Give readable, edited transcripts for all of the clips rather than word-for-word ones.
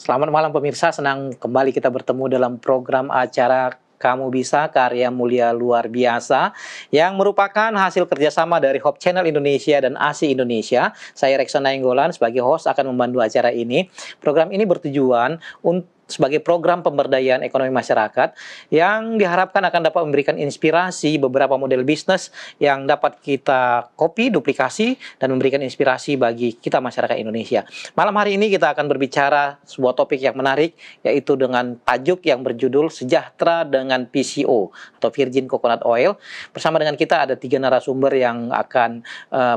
Selamat malam pemirsa, senang kembali kita bertemu dalam program acara Kamu Bisa, karya mulia luar biasa yang merupakan hasil kerjasama dari Hope Channel Indonesia dan ASI Indonesia. Saya Rekson Nainggolan sebagai host akan membantu acara ini. Program ini bertujuan sebagai program pemberdayaan ekonomi masyarakat yang diharapkan akan dapat memberikan inspirasi beberapa model bisnis yang dapat kita copy, duplikasi, dan memberikan inspirasi bagi kita masyarakat Indonesia. Malam hari ini kita akan berbicara sebuah topik yang menarik, yaitu dengan tajuk yang berjudul Sejahtera dengan PCO atau Virgin Coconut Oil. Bersama dengan kita ada 3 narasumber yang akan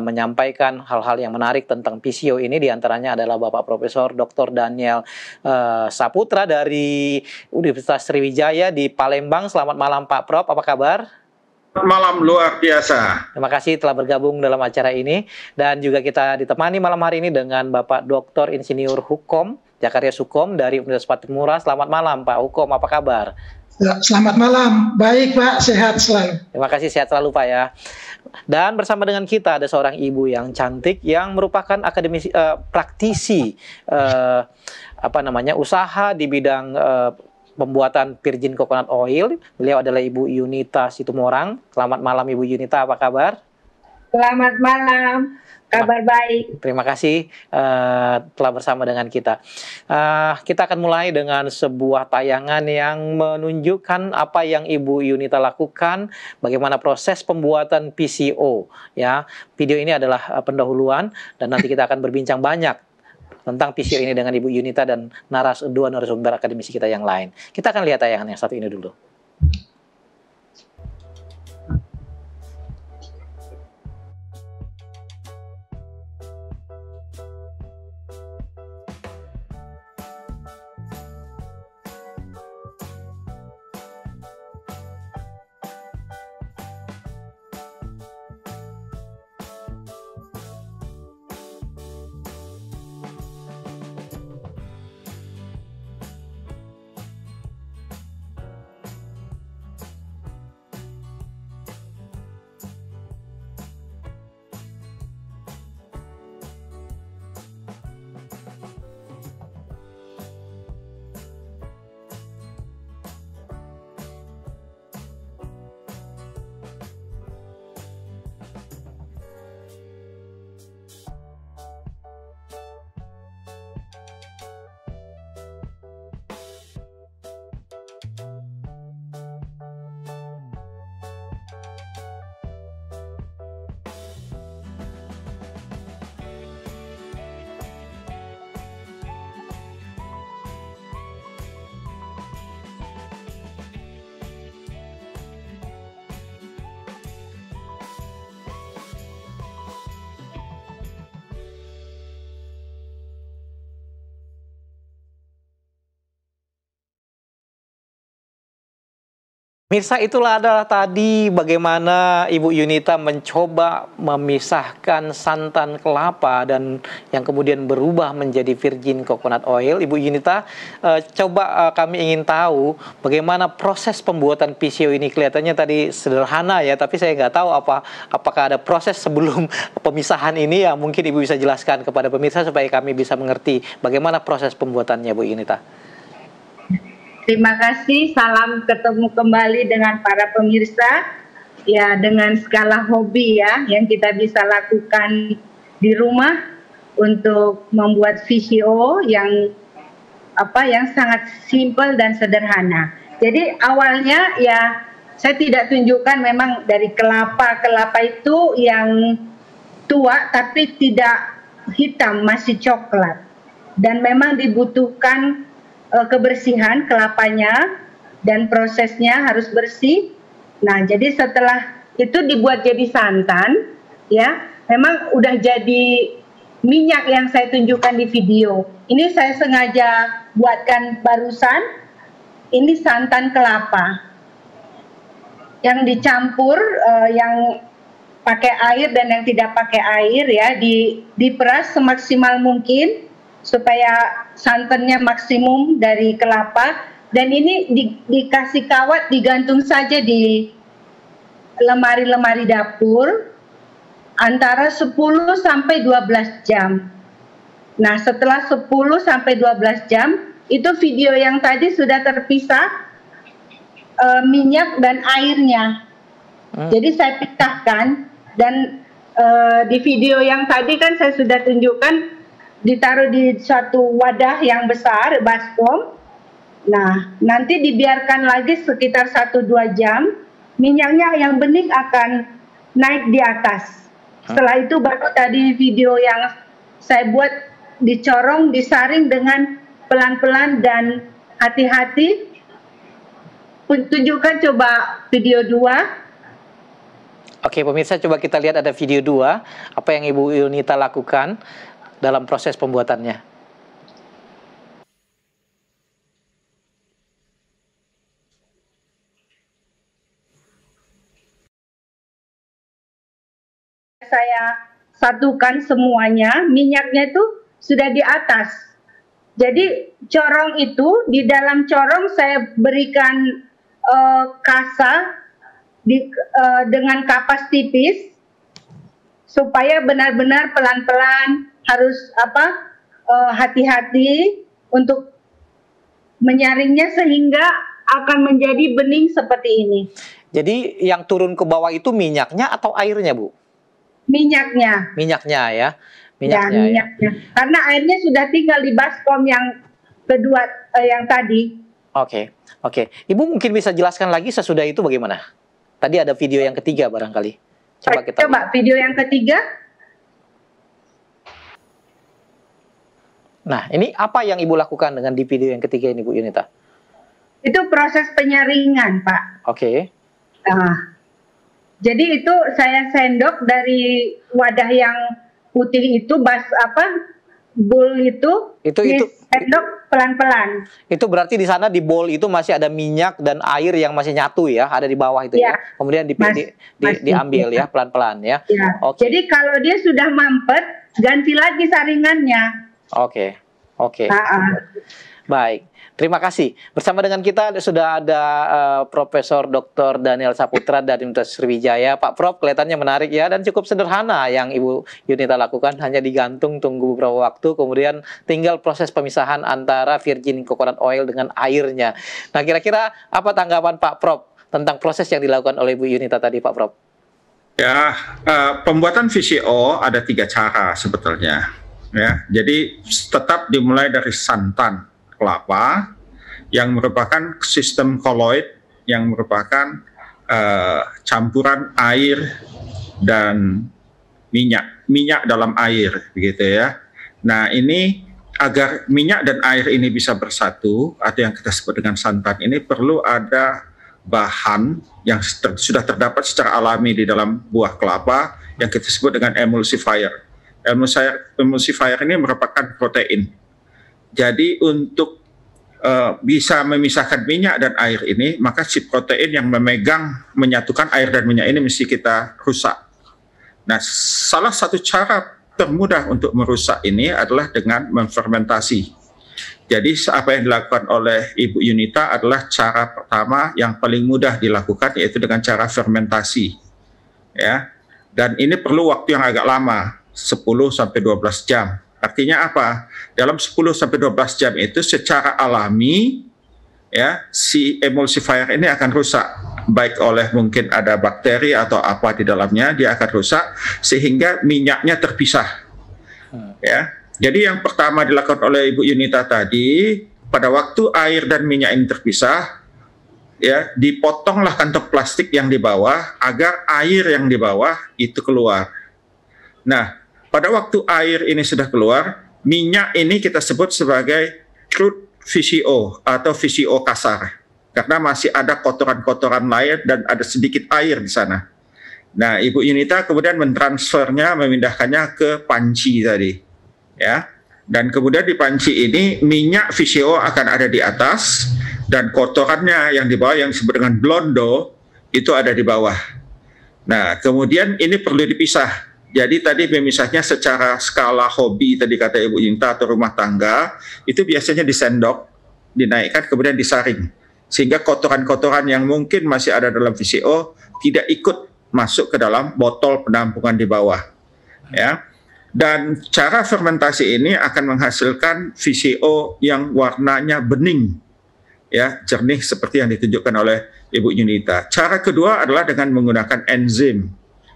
menyampaikan hal-hal yang menarik tentang PCO ini. Di antaranya adalah Bapak Profesor Dr. Daniel Saputra dari Universitas Sriwijaya di Palembang. Selamat malam Pak Prof, apa kabar? Selamat malam, luar biasa. Terima kasih telah bergabung dalam acara ini. Dan juga kita ditemani malam hari ini dengan Bapak Dr. Insinyur Hukom Jakarta Sukom dari Universitas Patimura. Selamat malam Pak Hukom, apa kabar? Selamat malam, baik Pak, sehat selalu. Terima kasih, sehat selalu Pak ya. Dan bersama dengan kita ada seorang ibu yang cantik yang merupakan akademisi, praktisi usaha di bidang pembuatan Virgin Coconut Oil. Beliau adalah Ibu Yunita Situmorang. Selamat malam Ibu Yunita, apa kabar? Selamat malam, kabar baik. Terima kasih telah bersama dengan kita. Kita akan mulai dengan sebuah tayangan yang menunjukkan apa yang Ibu Yunita lakukan, bagaimana proses pembuatan PCO. Ya, video ini adalah pendahuluan dan nanti kita akan berbincang banyak tentang PCO ini dengan Ibu Yunita dan dua narasumber akademisi kita yang lain. Kita akan lihat tayangan yang satu ini dulu. Mirsa, itulah adalah tadi bagaimana Ibu Yunita mencoba memisahkan santan kelapa dan yang kemudian berubah menjadi Virgin Coconut Oil. Ibu Yunita, kami ingin tahu bagaimana proses pembuatan PCO ini. Kelihatannya tadi sederhana ya, tapi saya nggak tahu apakah ada proses sebelum pemisahan ini yang mungkin Ibu bisa jelaskan kepada pemirsa supaya kami bisa mengerti bagaimana proses pembuatannya, Bu Yunita. Terima kasih, salam ketemu kembali dengan para pemirsa. Ya, dengan segala hobi ya yang kita bisa lakukan di rumah untuk membuat VCO yang sangat simpel dan sederhana. Jadi awalnya ya saya tidak tunjukkan memang dari kelapa itu yang tua tapi tidak hitam, masih coklat. Dan memang dibutuhkan kebersihan kelapanya dan prosesnya harus bersih. Nah, jadi setelah itu dibuat jadi santan, ya. memang udah jadi minyak yang saya tunjukkan di video. Ini saya sengaja buatkan barusan. Ini santan kelapa yang dicampur, yang pakai air dan yang tidak pakai air ya, diperas semaksimal mungkin supaya santannya maksimum dari kelapa, dan ini dikasih kawat, digantung saja di lemari-lemari dapur antara 10 sampai 12 jam. Nah, setelah 10 sampai 12 jam itu video yang tadi sudah terpisah minyak dan airnya. Jadi saya pisahkan, dan di video yang tadi kan saya sudah tunjukkan ditaruh di suatu wadah yang besar, baskom. Nah, nanti dibiarkan lagi sekitar 1-2 jam, minyaknya yang bening akan naik di atas. Setelah itu baru tadi video yang saya buat dicorong, disaring dengan pelan-pelan dan hati-hati. Tunjukkan coba video 2. Oke, pemirsa, coba kita lihat ada video 2. Apa yang Ibu Yunita lakukan dalam proses pembuatannya. Saya satukan semuanya, minyaknya itu sudah di atas. Jadi corong itu, di dalam corong saya berikan kasa dengan kapas tipis supaya benar-benar pelan-pelan, harus hati-hati untuk menyaringnya sehingga akan menjadi bening seperti ini. Jadi yang turun ke bawah itu minyaknya atau airnya, Bu? Minyaknya. Minyaknya ya. Minyaknya. Karena airnya sudah tinggal di baskom yang kedua, yang tadi. Oke. Ibu mungkin bisa jelaskan lagi sesudah itu bagaimana? Tadi ada video yang ketiga barangkali. Coba video yang ketiga. Nah, ini apa yang Ibu lakukan dengan di video yang ketiga ini, Bu Yunita? Itu proses penyaringan, Pak. Oke. Nah, jadi itu saya sendok dari wadah yang putih itu, bowl itu sendok pelan-pelan. Itu berarti di sana di bowl itu masih ada minyak dan air yang masih nyatu ya, ada di bawah itu ya. Kemudian diambil ya pelan-pelan ya. Okay. Jadi kalau dia sudah mampet, ganti lagi saringannya. Oke. Baik. Terima kasih. Bersama dengan kita sudah ada Profesor Dr. Daniel Saputra dari Universitas Sriwijaya. Pak Prof, kelihatannya menarik ya, dan cukup sederhana yang Ibu Yunita lakukan. Hanya digantung, tunggu beberapa waktu, kemudian tinggal proses pemisahan antara virgin coconut oil dengan airnya. Nah, kira-kira apa tanggapan Pak Prof tentang proses yang dilakukan oleh Ibu Yunita tadi, Pak Prof? Ya, pembuatan VCO ada 3 cara sebetulnya. Ya, jadi tetap dimulai dari santan kelapa yang merupakan sistem koloid, yang merupakan campuran air dan minyak dalam air, begitu ya. Nah, ini agar minyak dan air ini bisa bersatu, atau yang kita sebut dengan santan ini, perlu ada bahan yang sudah terdapat secara alami di dalam buah kelapa yang kita sebut dengan emulsifier. Emulsifier ini merupakan protein. Jadi untuk bisa memisahkan minyak dan air ini, maka si protein yang menyatukan air dan minyak ini mesti kita rusak. Nah, salah satu cara termudah untuk merusak ini adalah dengan memfermentasi. Jadi apa yang dilakukan oleh Ibu Yunita adalah cara pertama yang paling mudah dilakukan, yaitu dengan cara fermentasi. Ya. Dan ini perlu waktu yang agak lama, 10-12 jam. Artinya apa? Dalam 10-12 jam itu secara alami ya, si emulsifier ini akan rusak, baik oleh mungkin ada bakteri atau apa di dalamnya, dia akan rusak sehingga minyaknya terpisah. Ya. Jadi yang pertama dilakukan oleh Ibu Yunita tadi, pada waktu air dan minyak ini terpisah, ya, dipotonglah kantong plastik yang di bawah agar air yang di bawah itu keluar. Nah, pada waktu air ini sudah keluar, minyak ini kita sebut sebagai crude VCO atau VCO kasar, karena masih ada kotoran-kotoran lain dan ada sedikit air di sana. Nah, Ibu Yunita kemudian mentransfernya, memindahkannya ke panci tadi, ya. Dan kemudian di panci ini minyak VCO akan ada di atas dan kotorannya yang di bawah yang disebut dengan blondo itu ada di bawah. Nah, kemudian ini perlu dipisah. Jadi tadi memisahnya secara skala hobi tadi kata Ibu Yunita atau rumah tangga itu biasanya disendok, dinaikkan kemudian disaring sehingga kotoran-kotoran yang mungkin masih ada dalam VCO tidak ikut masuk ke dalam botol penampungan di bawah, ya. Dan cara fermentasi ini akan menghasilkan VCO yang warnanya bening, ya, jernih seperti yang ditunjukkan oleh Ibu Yunita. Cara kedua adalah dengan menggunakan enzim.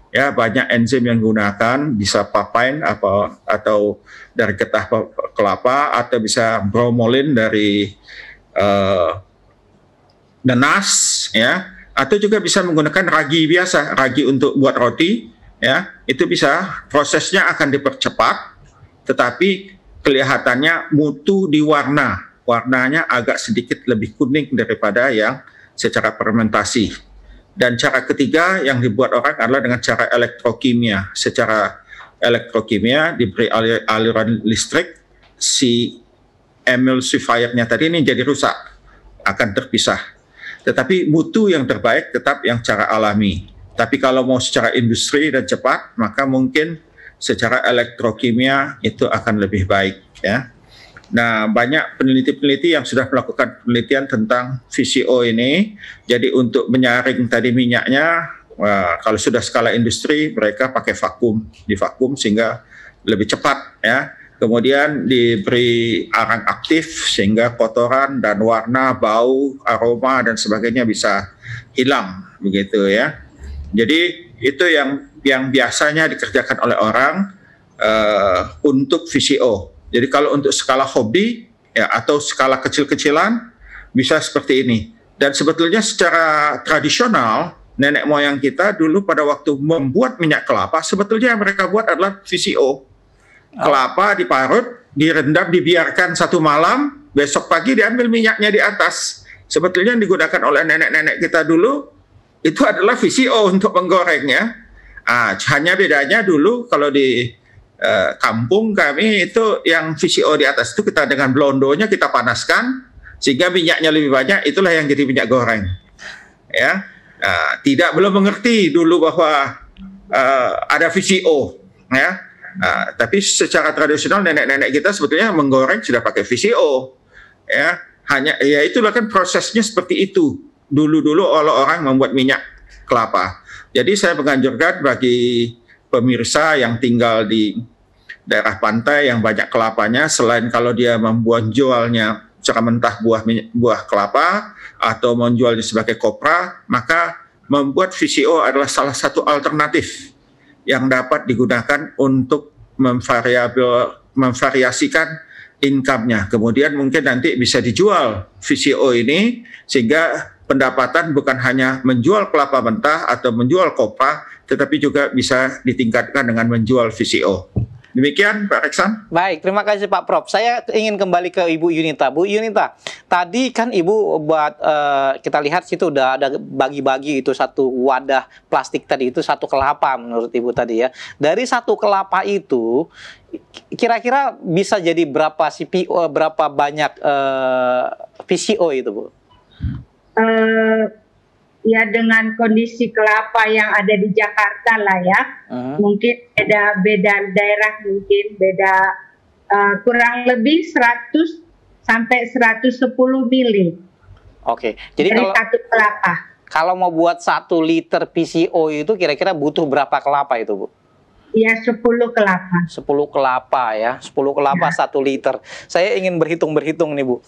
Ya, banyak enzim yang digunakan, bisa papain atau dari getah kelapa atau bisa bromolin dari nanas, ya, atau juga bisa menggunakan ragi biasa, ragi untuk buat roti, ya, itu bisa, prosesnya akan dipercepat, tetapi kelihatannya mutu di warnanya agak sedikit lebih kuning daripada yang secara fermentasi. Dan cara ketiga yang dibuat orang adalah dengan cara elektrokimia. Secara elektrokimia diberi aliran listrik, si emulsifiernya tadi ini jadi rusak, akan terpisah. Tetapi mutu yang terbaik tetap yang cara alami. Tapi kalau mau secara industri dan cepat, maka mungkin secara elektrokimia itu akan lebih baik, ya. Nah, banyak peneliti-peneliti yang sudah melakukan penelitian tentang VCO ini. Jadi untuk menyaring tadi minyaknya, kalau sudah skala industri, mereka pakai divakum sehingga lebih cepat, ya. Kemudian diberi arang aktif sehingga kotoran dan warna, bau, aroma dan sebagainya bisa hilang, begitu ya. Jadi itu yang biasanya dikerjakan oleh orang untuk VCO. Jadi kalau untuk skala hobi ya atau skala kecil-kecilan bisa seperti ini. Dan sebetulnya secara tradisional nenek moyang kita dulu pada waktu membuat minyak kelapa sebetulnya yang mereka buat adalah VCO. Kelapa diparut, direndam, dibiarkan 1 malam, besok pagi diambil minyaknya di atas. Sebetulnya yang digunakan oleh nenek-nenek kita dulu itu adalah VCO untuk menggorengnya. Hanya bedanya dulu kalau di kampung kami itu yang VCO di atas itu kita dengan blondonya kita panaskan sehingga minyaknya lebih banyak, itulah yang jadi minyak goreng, ya. Belum mengerti dulu bahwa ada VCO, ya. Tapi secara tradisional nenek-nenek kita sebetulnya menggoreng sudah pakai VCO, ya. Ya itulah kan prosesnya seperti itu dulu orang membuat minyak kelapa. Jadi saya menganjurkan bagi pemirsa yang tinggal di daerah pantai yang banyak kelapanya, selain kalau dia jualnya secara mentah buah kelapa atau menjualnya sebagai kopra, maka membuat VCO adalah salah satu alternatif yang dapat digunakan untuk memvariasikan income-nya. Kemudian mungkin nanti bisa dijual VCO ini sehingga pendapatan bukan hanya menjual kelapa mentah atau menjual kopra, tetapi juga bisa ditingkatkan dengan menjual VCO. Demikian Pak Reksan. Baik, terima kasih Pak Prof. Saya ingin kembali ke Ibu Yunita. Bu Yunita, tadi kan Ibu buat kita lihat situ udah ada bagi-bagi itu satu wadah plastik tadi, itu 1 kelapa menurut Ibu tadi ya. Dari 1 kelapa itu kira-kira bisa jadi berapa CPO, berapa banyak VCO itu Bu? Ya dengan kondisi kelapa yang ada di Jakarta lah ya, mungkin beda daerah, mungkin beda kurang lebih 100 sampai 110 mili. Oke, jadi dari 1 kelapa. Kalau mau buat 1 liter VCO itu kira-kira butuh berapa kelapa itu Bu? Ya 10 kelapa. 10 kelapa ya, 10 kelapa ya. 1 liter. Saya ingin berhitung nih Bu.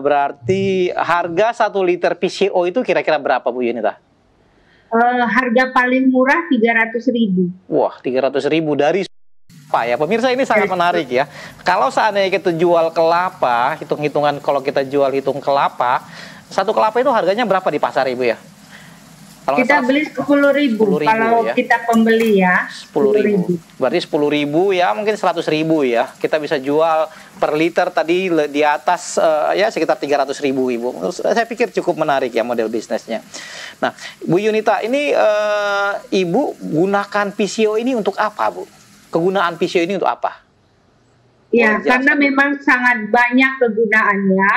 Berarti harga 1 liter VCO itu kira-kira berapa Bu Yunita? Harga paling murah 300.000. Wah, 300.000 dari apa ya? Pemirsa, ini sangat menarik ya. Kalau seandainya kita jual kelapa, hitung-hitungan kalau kita jual kelapa, 1 kelapa itu harganya berapa di pasar Ibu ya? Kalau kita beli 10.000 kalau ya. kita pembeli ya. 10.000. Berarti 10.000 ya, mungkin 100.000 ya. Kita bisa jual per liter tadi di atas ya sekitar 300.000, Ibu. Saya pikir cukup menarik ya model bisnisnya. Nah, Bu Yunita, ini Ibu gunakan PCO ini untuk apa, Bu? Kegunaan PCO ini untuk apa? Ya, karena memang sangat banyak kegunaannya.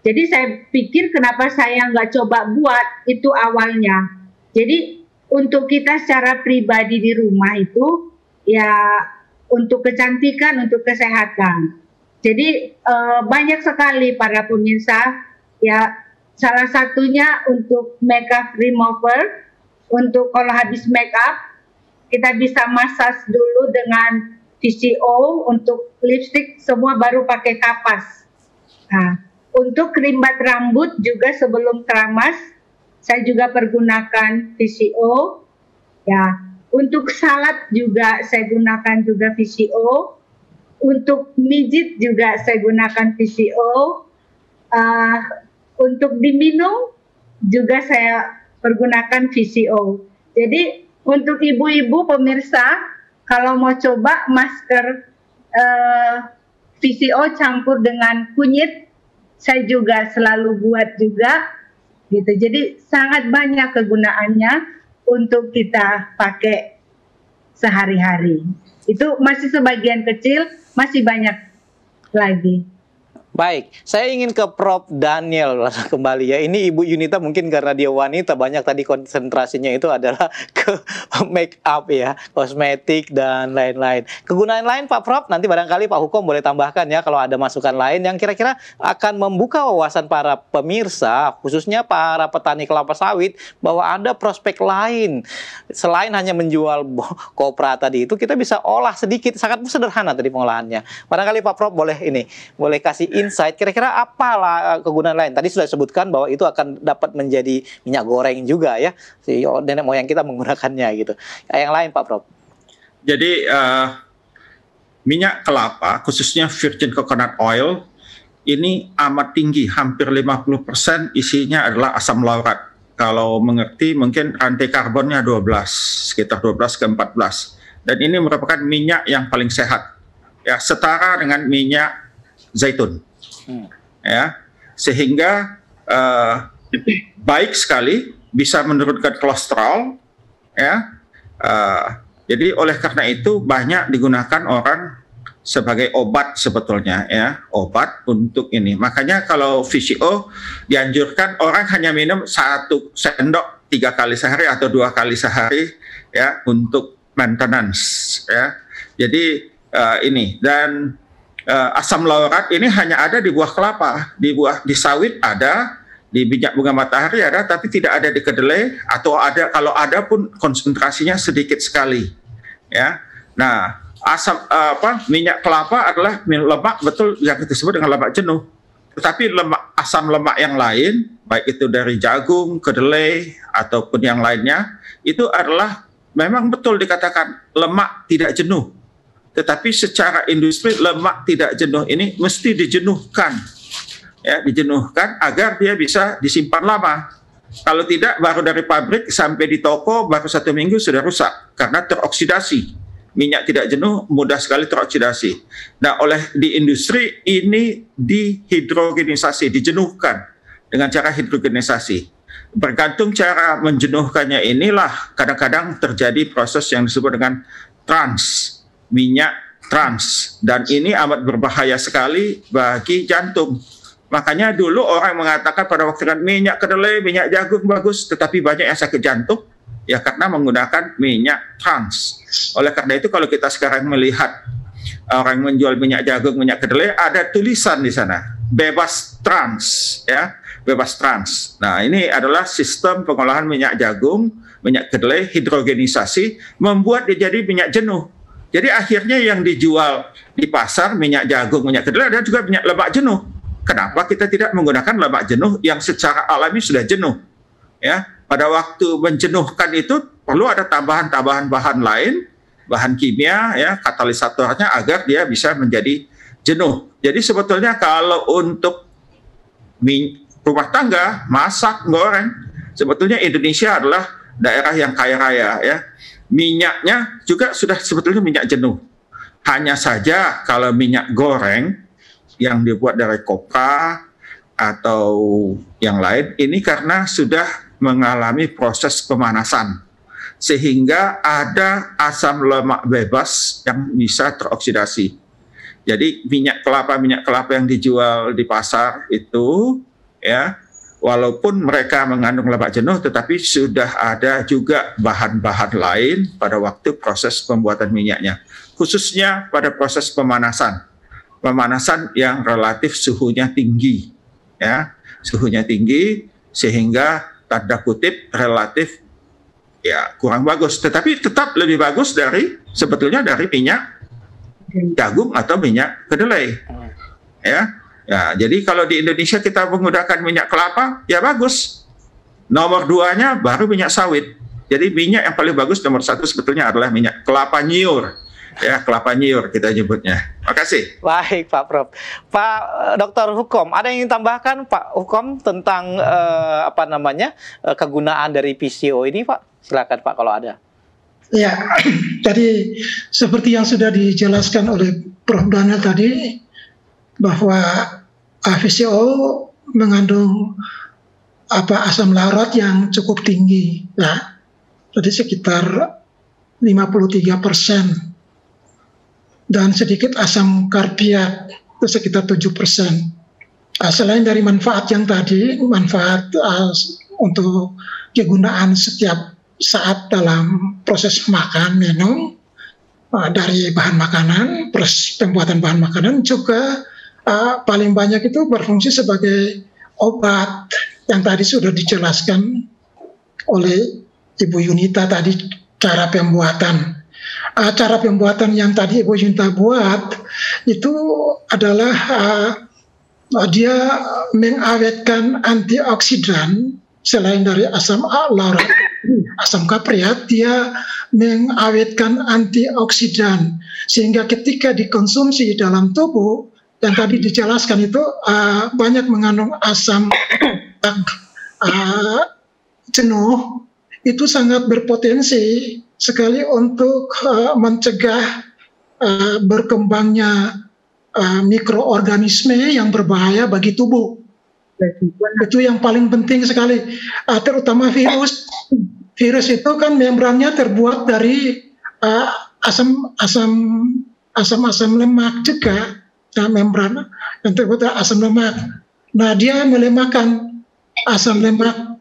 Jadi saya pikir kenapa saya nggak coba buat itu awalnya. Jadi untuk kita secara pribadi di rumah itu ya untuk kecantikan, untuk kesehatan. Jadi banyak sekali para pemirsa ya, salah satunya untuk makeup remover, untuk kalau habis makeup kita bisa massage dulu dengan PCO, untuk lipstick semua baru pakai kapas. Nah, untuk kerimbat rambut juga sebelum keramas saya juga pergunakan PCO. Ya, untuk salad juga saya gunakan juga PCO. Untuk mijit juga saya gunakan PCO. Untuk diminum juga saya pergunakan PCO. Jadi untuk ibu-ibu pemirsa, kalau mau coba masker PCO campur dengan kunyit, saya juga selalu buat juga. Gitu. Jadi sangat banyak kegunaannya untuk kita pakai sehari-hari. Itu masih sebagian kecil, masih banyak lagi. Baik, saya ingin ke Prof. Daniel kembali ya. Ini Ibu Yunita mungkin karena dia wanita banyak tadi konsentrasinya itu adalah ke make up ya, kosmetik dan lain-lain. Kegunaan lain Pak Prof, nanti barangkali Pak Hukom boleh tambahkan ya kalau ada masukan lain yang kira-kira akan membuka wawasan para pemirsa, khususnya para petani kelapa sawit, bahwa ada prospek lain. Selain hanya menjual kopra tadi itu, kita bisa olah sedikit, sangat sederhana tadi pengolahannya. Barangkali Pak Prof boleh kasih insight, kira-kira apalah kegunaan lain. Tadi sudah disebutkan bahwa itu akan dapat menjadi minyak goreng juga ya, si nenek moyang kita menggunakannya gitu. Yang lain Pak Prof. Jadi minyak kelapa, khususnya virgin coconut oil, ini amat tinggi, hampir 50% isinya adalah asam laurat. Kalau mengerti mungkin rantai karbonnya 12, sekitar 12 ke 14. Dan ini merupakan minyak yang paling sehat. Ya, setara dengan minyak zaitun. Ya, sehingga baik sekali, bisa menurunkan kolesterol. Ya, jadi oleh karena itu banyak digunakan orang sebagai obat sebetulnya ya, obat untuk ini. Makanya kalau VCO dianjurkan orang hanya minum 1 sendok 3 kali sehari atau 2 kali sehari ya, untuk maintenance ya. Jadi ini, dan asam laurat ini hanya ada di buah kelapa, di sawit ada, di minyak bunga matahari ada, tapi tidak ada di kedelai, atau ada, kalau ada pun konsentrasinya sedikit sekali ya. Nah, minyak kelapa adalah lemak, betul yang disebut dengan lemak jenuh. Tetapi asam lemak yang lain, baik itu dari jagung, kedelai ataupun yang lainnya, itu adalah memang betul dikatakan lemak tidak jenuh. Tetapi secara industri lemak tidak jenuh ini mesti dijenuhkan, ya, dijenuhkan agar dia bisa disimpan lama. Kalau tidak, baru dari pabrik sampai di toko baru 1 minggu sudah rusak karena teroksidasi. Minyak tidak jenuh mudah sekali teroksidasi. Nah, di industri ini dihidrogenisasi, dijenuhkan dengan cara hidrogenisasi. Bergantung cara menjenuhkannya inilah kadang-kadang terjadi proses yang disebut dengan minyak trans, dan ini amat berbahaya sekali bagi jantung. Makanya dulu orang mengatakan pada waktu kan minyak kedelai, minyak jagung bagus, tetapi banyak yang sakit jantung ya karena menggunakan minyak trans. Oleh karena itu kalau kita sekarang melihat orang menjual minyak jagung, minyak kedelai, ada tulisan di sana bebas trans ya, bebas trans. Nah, ini adalah sistem pengolahan minyak jagung, minyak kedelai, hidrogenisasi, membuat dia jadi minyak jenuh. Jadi akhirnya yang dijual di pasar minyak jagung, minyak kedelai ada juga minyak lemak jenuh. Kenapa kita tidak menggunakan lemak jenuh yang secara alami sudah jenuh? Ya, pada waktu menjenuhkan itu perlu ada tambahan-tambahan bahan lain, bahan kimia ya, katalisatornya agar dia bisa menjadi jenuh. Jadi sebetulnya kalau untuk rumah tangga, masak, goreng, sebetulnya Indonesia adalah daerah yang kaya raya ya. Minyaknya juga sudah sebetulnya minyak jenuh. Hanya saja kalau minyak goreng yang dibuat dari kopra atau yang lain, ini karena sudah mengalami proses pemanasan. Sehingga ada asam lemak bebas yang bisa teroksidasi. Jadi minyak kelapa yang dijual di pasar itu ya, walaupun mereka mengandung lemak jenuh, tetapi sudah ada juga bahan-bahan lain pada waktu proses pembuatan minyaknya. Khususnya pada proses pemanasan. Pemanasan yang relatif suhunya tinggi. Ya, suhunya tinggi sehingga tanda kutip relatif ya kurang bagus. Tetapi tetap lebih bagus sebetulnya dari minyak jagung atau minyak kedelai. Ya. Ya, jadi kalau di Indonesia kita menggunakan minyak kelapa, ya bagus. Nomor 2-nya baru minyak sawit. Jadi minyak yang paling bagus nomor 1 sebetulnya adalah minyak kelapa nyiur. Ya, kelapa nyiur kita nyebutnya. Makasih. Baik, Pak Prof. Pak Dr. Hukom, ada yang ingin tambahkan Pak Hukom tentang kegunaan dari PCO ini, Pak? Silakan Pak kalau ada. Ya, tadi seperti yang sudah dijelaskan oleh Prof. Daniel tadi, bahwa VCO mengandung asam laurat yang cukup tinggi, ya, jadi sekitar 53%, dan sedikit asam karpiat itu sekitar 7%. Selain dari manfaat yang tadi, manfaat untuk kegunaan setiap saat dalam proses makan minum dari bahan makanan, proses pembuatan bahan makanan juga paling banyak itu berfungsi sebagai obat yang tadi sudah dijelaskan oleh Ibu Yunita tadi cara pembuatan. Cara pembuatan yang tadi Ibu Yunita buat itu adalah dia mengawetkan antioksidan selain dari asam laurat, asam kapriat, dia mengawetkan antioksidan sehingga ketika dikonsumsi dalam tubuh yang tadi dijelaskan itu banyak mengandung asam jenuh, itu sangat berpotensi sekali untuk mencegah berkembangnya mikroorganisme yang berbahaya bagi tubuh. Itu yang paling penting sekali, terutama virus. Virus itu kan membrannya terbuat dari asam lemak juga. Nah, membran yang terbuat dari asam lemak. Nah, dia melemahkan asam lemak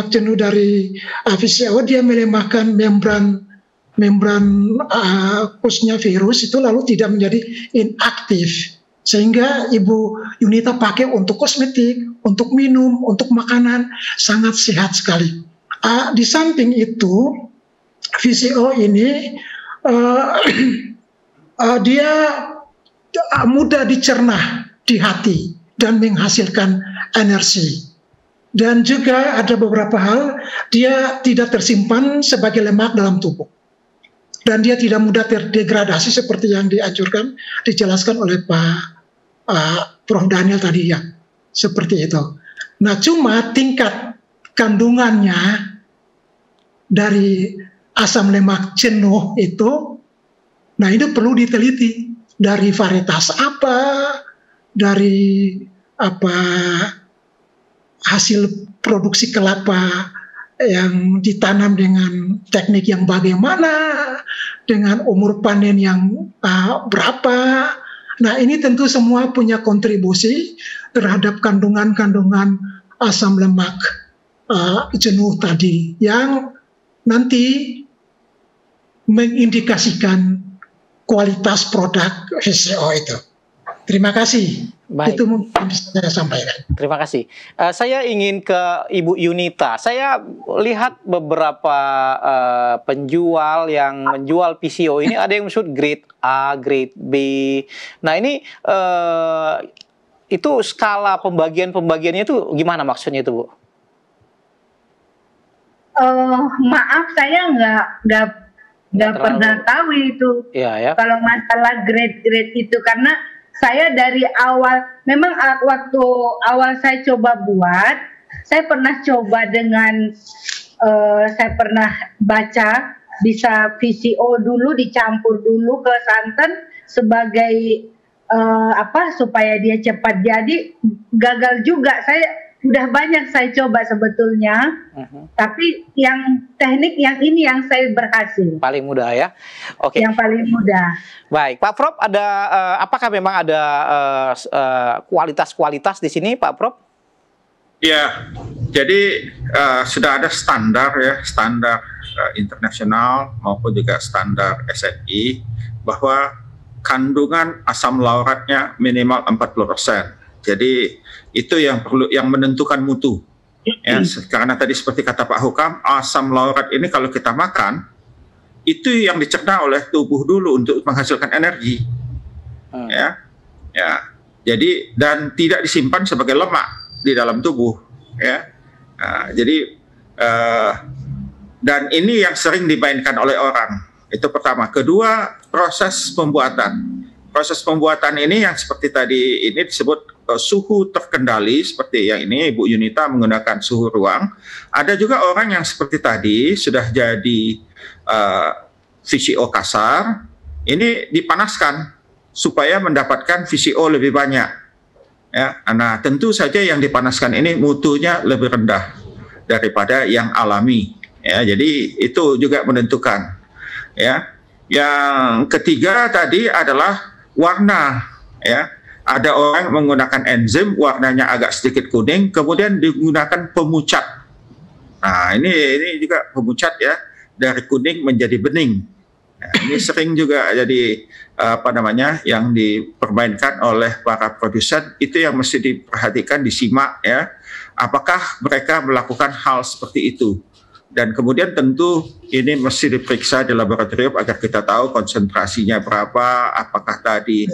jenuh dari VCO, dia melemahkan membran khususnya virus itu lalu tidak menjadi inaktif, sehingga Ibu Yunita pakai untuk kosmetik, untuk minum, untuk makanan, sangat sehat sekali. Di samping itu VCO ini dia mudah dicerna di hati dan menghasilkan energi. Dan juga ada beberapa hal, dia tidak tersimpan sebagai lemak dalam tubuh. Dan dia tidak mudah terdegradasi seperti yang dijelaskan oleh Pak Prof. Daniel tadi ya. Seperti itu. Nah, cuma tingkat kandungannya dari asam lemak jenuh itu, nah itu perlu diteliti dari varietas apa, dari hasil produksi kelapa yang ditanam dengan teknik yang bagaimana, dengan umur panen yang berapa. Nah, ini tentu semua punya kontribusi terhadap kandungan-kandungan asam lemak jenuh tadi yang nanti mengindikasikan kualitas produk VCO itu. Terima kasih. Baik. Itu mungkin bisa saya sampaikan. Terima kasih. Saya ingin ke Ibu Yunita. Saya lihat beberapa penjual yang menjual PCO ini ada yang maksud grade A, grade B. Nah, ini itu skala pembagiannya itu gimana maksudnya itu, Bu? Maaf, saya nggak pernah tahu itu. Ya. Kalau masalah grade-grade itu, karena saya dari awal, memang waktu awal saya coba buat, saya pernah coba dengan saya pernah baca bisa VCO dulu dicampur dulu ke santan sebagai supaya dia cepat jadi. Gagal juga, saya udah banyak saya coba sebetulnya, tapi yang teknik yang ini yang saya berhasil. Paling mudah ya. Oke. Yang paling mudah. Baik, Pak Prof, ada apakah memang ada kualitas-kualitas di sini, Pak Prof? Ya, jadi sudah ada standar ya, standar internasional maupun juga standar SNI bahwa kandungan asam lauratnya minimal 40%. Jadi itu yang menentukan mutu. Ya, karena tadi seperti kata Pak Hukam, asam laurat ini kalau kita makan itu yang dicerna oleh tubuh dulu untuk menghasilkan energi. Ya. Jadi dan tidak disimpan sebagai lemak di dalam tubuh. Ya. Jadi dan ini yang sering dimainkan oleh orang. Itu pertama. Kedua, proses pembuatan. Proses pembuatan ini yang seperti tadi ini disebut suhu terkendali, seperti yang ini Ibu Yunita menggunakan suhu ruang. Ada juga orang yang seperti tadi sudah jadi VCO kasar, ini dipanaskan supaya mendapatkan VCO lebih banyak. Ya, nah tentu saja yang dipanaskan ini mutunya lebih rendah daripada yang alami. Ya, jadi itu juga menentukan. Ya, yang ketiga tadi adalah warna. Ya, ada orang menggunakan enzim warnanya agak sedikit kuning, kemudian digunakan pemucat. Nah, ini juga pemucat ya, dari kuning menjadi bening. Nah, ini sering juga jadi yang dipermainkan oleh para produsen. Itu yang mesti diperhatikan, disimak ya. Apakah mereka melakukan hal seperti itu? Dan kemudian tentu ini mesti diperiksa di laboratorium agar kita tahu konsentrasinya berapa, apakah tadi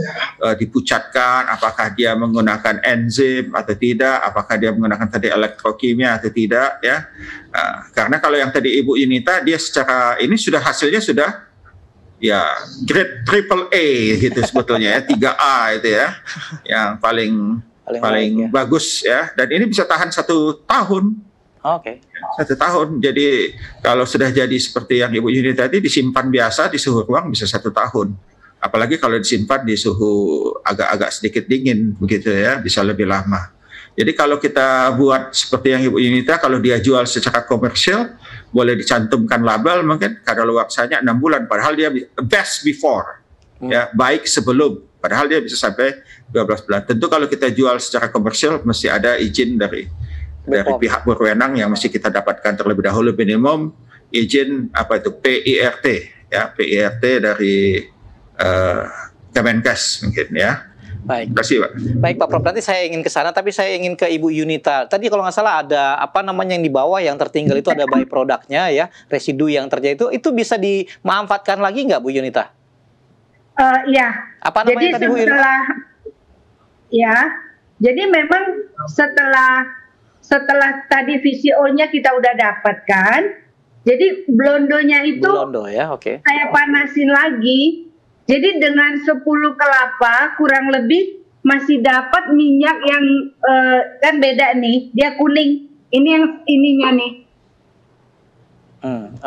dipucatkan, apakah dia menggunakan enzim atau tidak, apakah dia menggunakan tadi elektrokimia atau tidak ya. Karena kalau yang tadi Ibu Yunita, dia secara ini sudah hasilnya sudah ya grade AAA gitu sebetulnya ya, 3A itu ya, yang paling bagus ya. Dan ini bisa tahan 1 tahun. Oke. 1 tahun. Jadi kalau sudah jadi seperti yang Ibu Yuni tadi, disimpan biasa di suhu ruang bisa 1 tahun. Apalagi kalau disimpan di suhu agak-agak sedikit dingin begitu ya, bisa lebih lama. Jadi kalau kita buat seperti yang Ibu Yunita, kalau dia jual secara komersial, boleh dicantumkan label mungkin kadaluarsanya 6 bulan, padahal dia best before, ya, baik sebelum, padahal dia bisa sampai 12 bulan. Tentu kalau kita jual secara komersial mesti ada izin dari pihak berwenang yang mesti kita dapatkan terlebih dahulu, minimum izin PIRT ya, PIRT dari Kemenkes mungkin ya. Baik. Terima kasih, Pak. Baik, Pak Prof. Nanti saya ingin ke sana, tapi saya ingin ke Ibu Yunita. Tadi kalau nggak salah ada yang di bawah yang tertinggal itu ada by produknya ya, residu yang terjadi itu bisa dimanfaatkan lagi nggak, Bu Yunita? Iya. Apa namanya tadi, Bu Yunita? Jadi memang setelah tadi VCO-nya kita udah dapatkan, jadi blondonya itu ya, oke. Saya panasin lagi. Jadi dengan 10 kelapa kurang lebih masih dapat minyak yang kan beda nih, dia kuning. Ini yang ininya nih.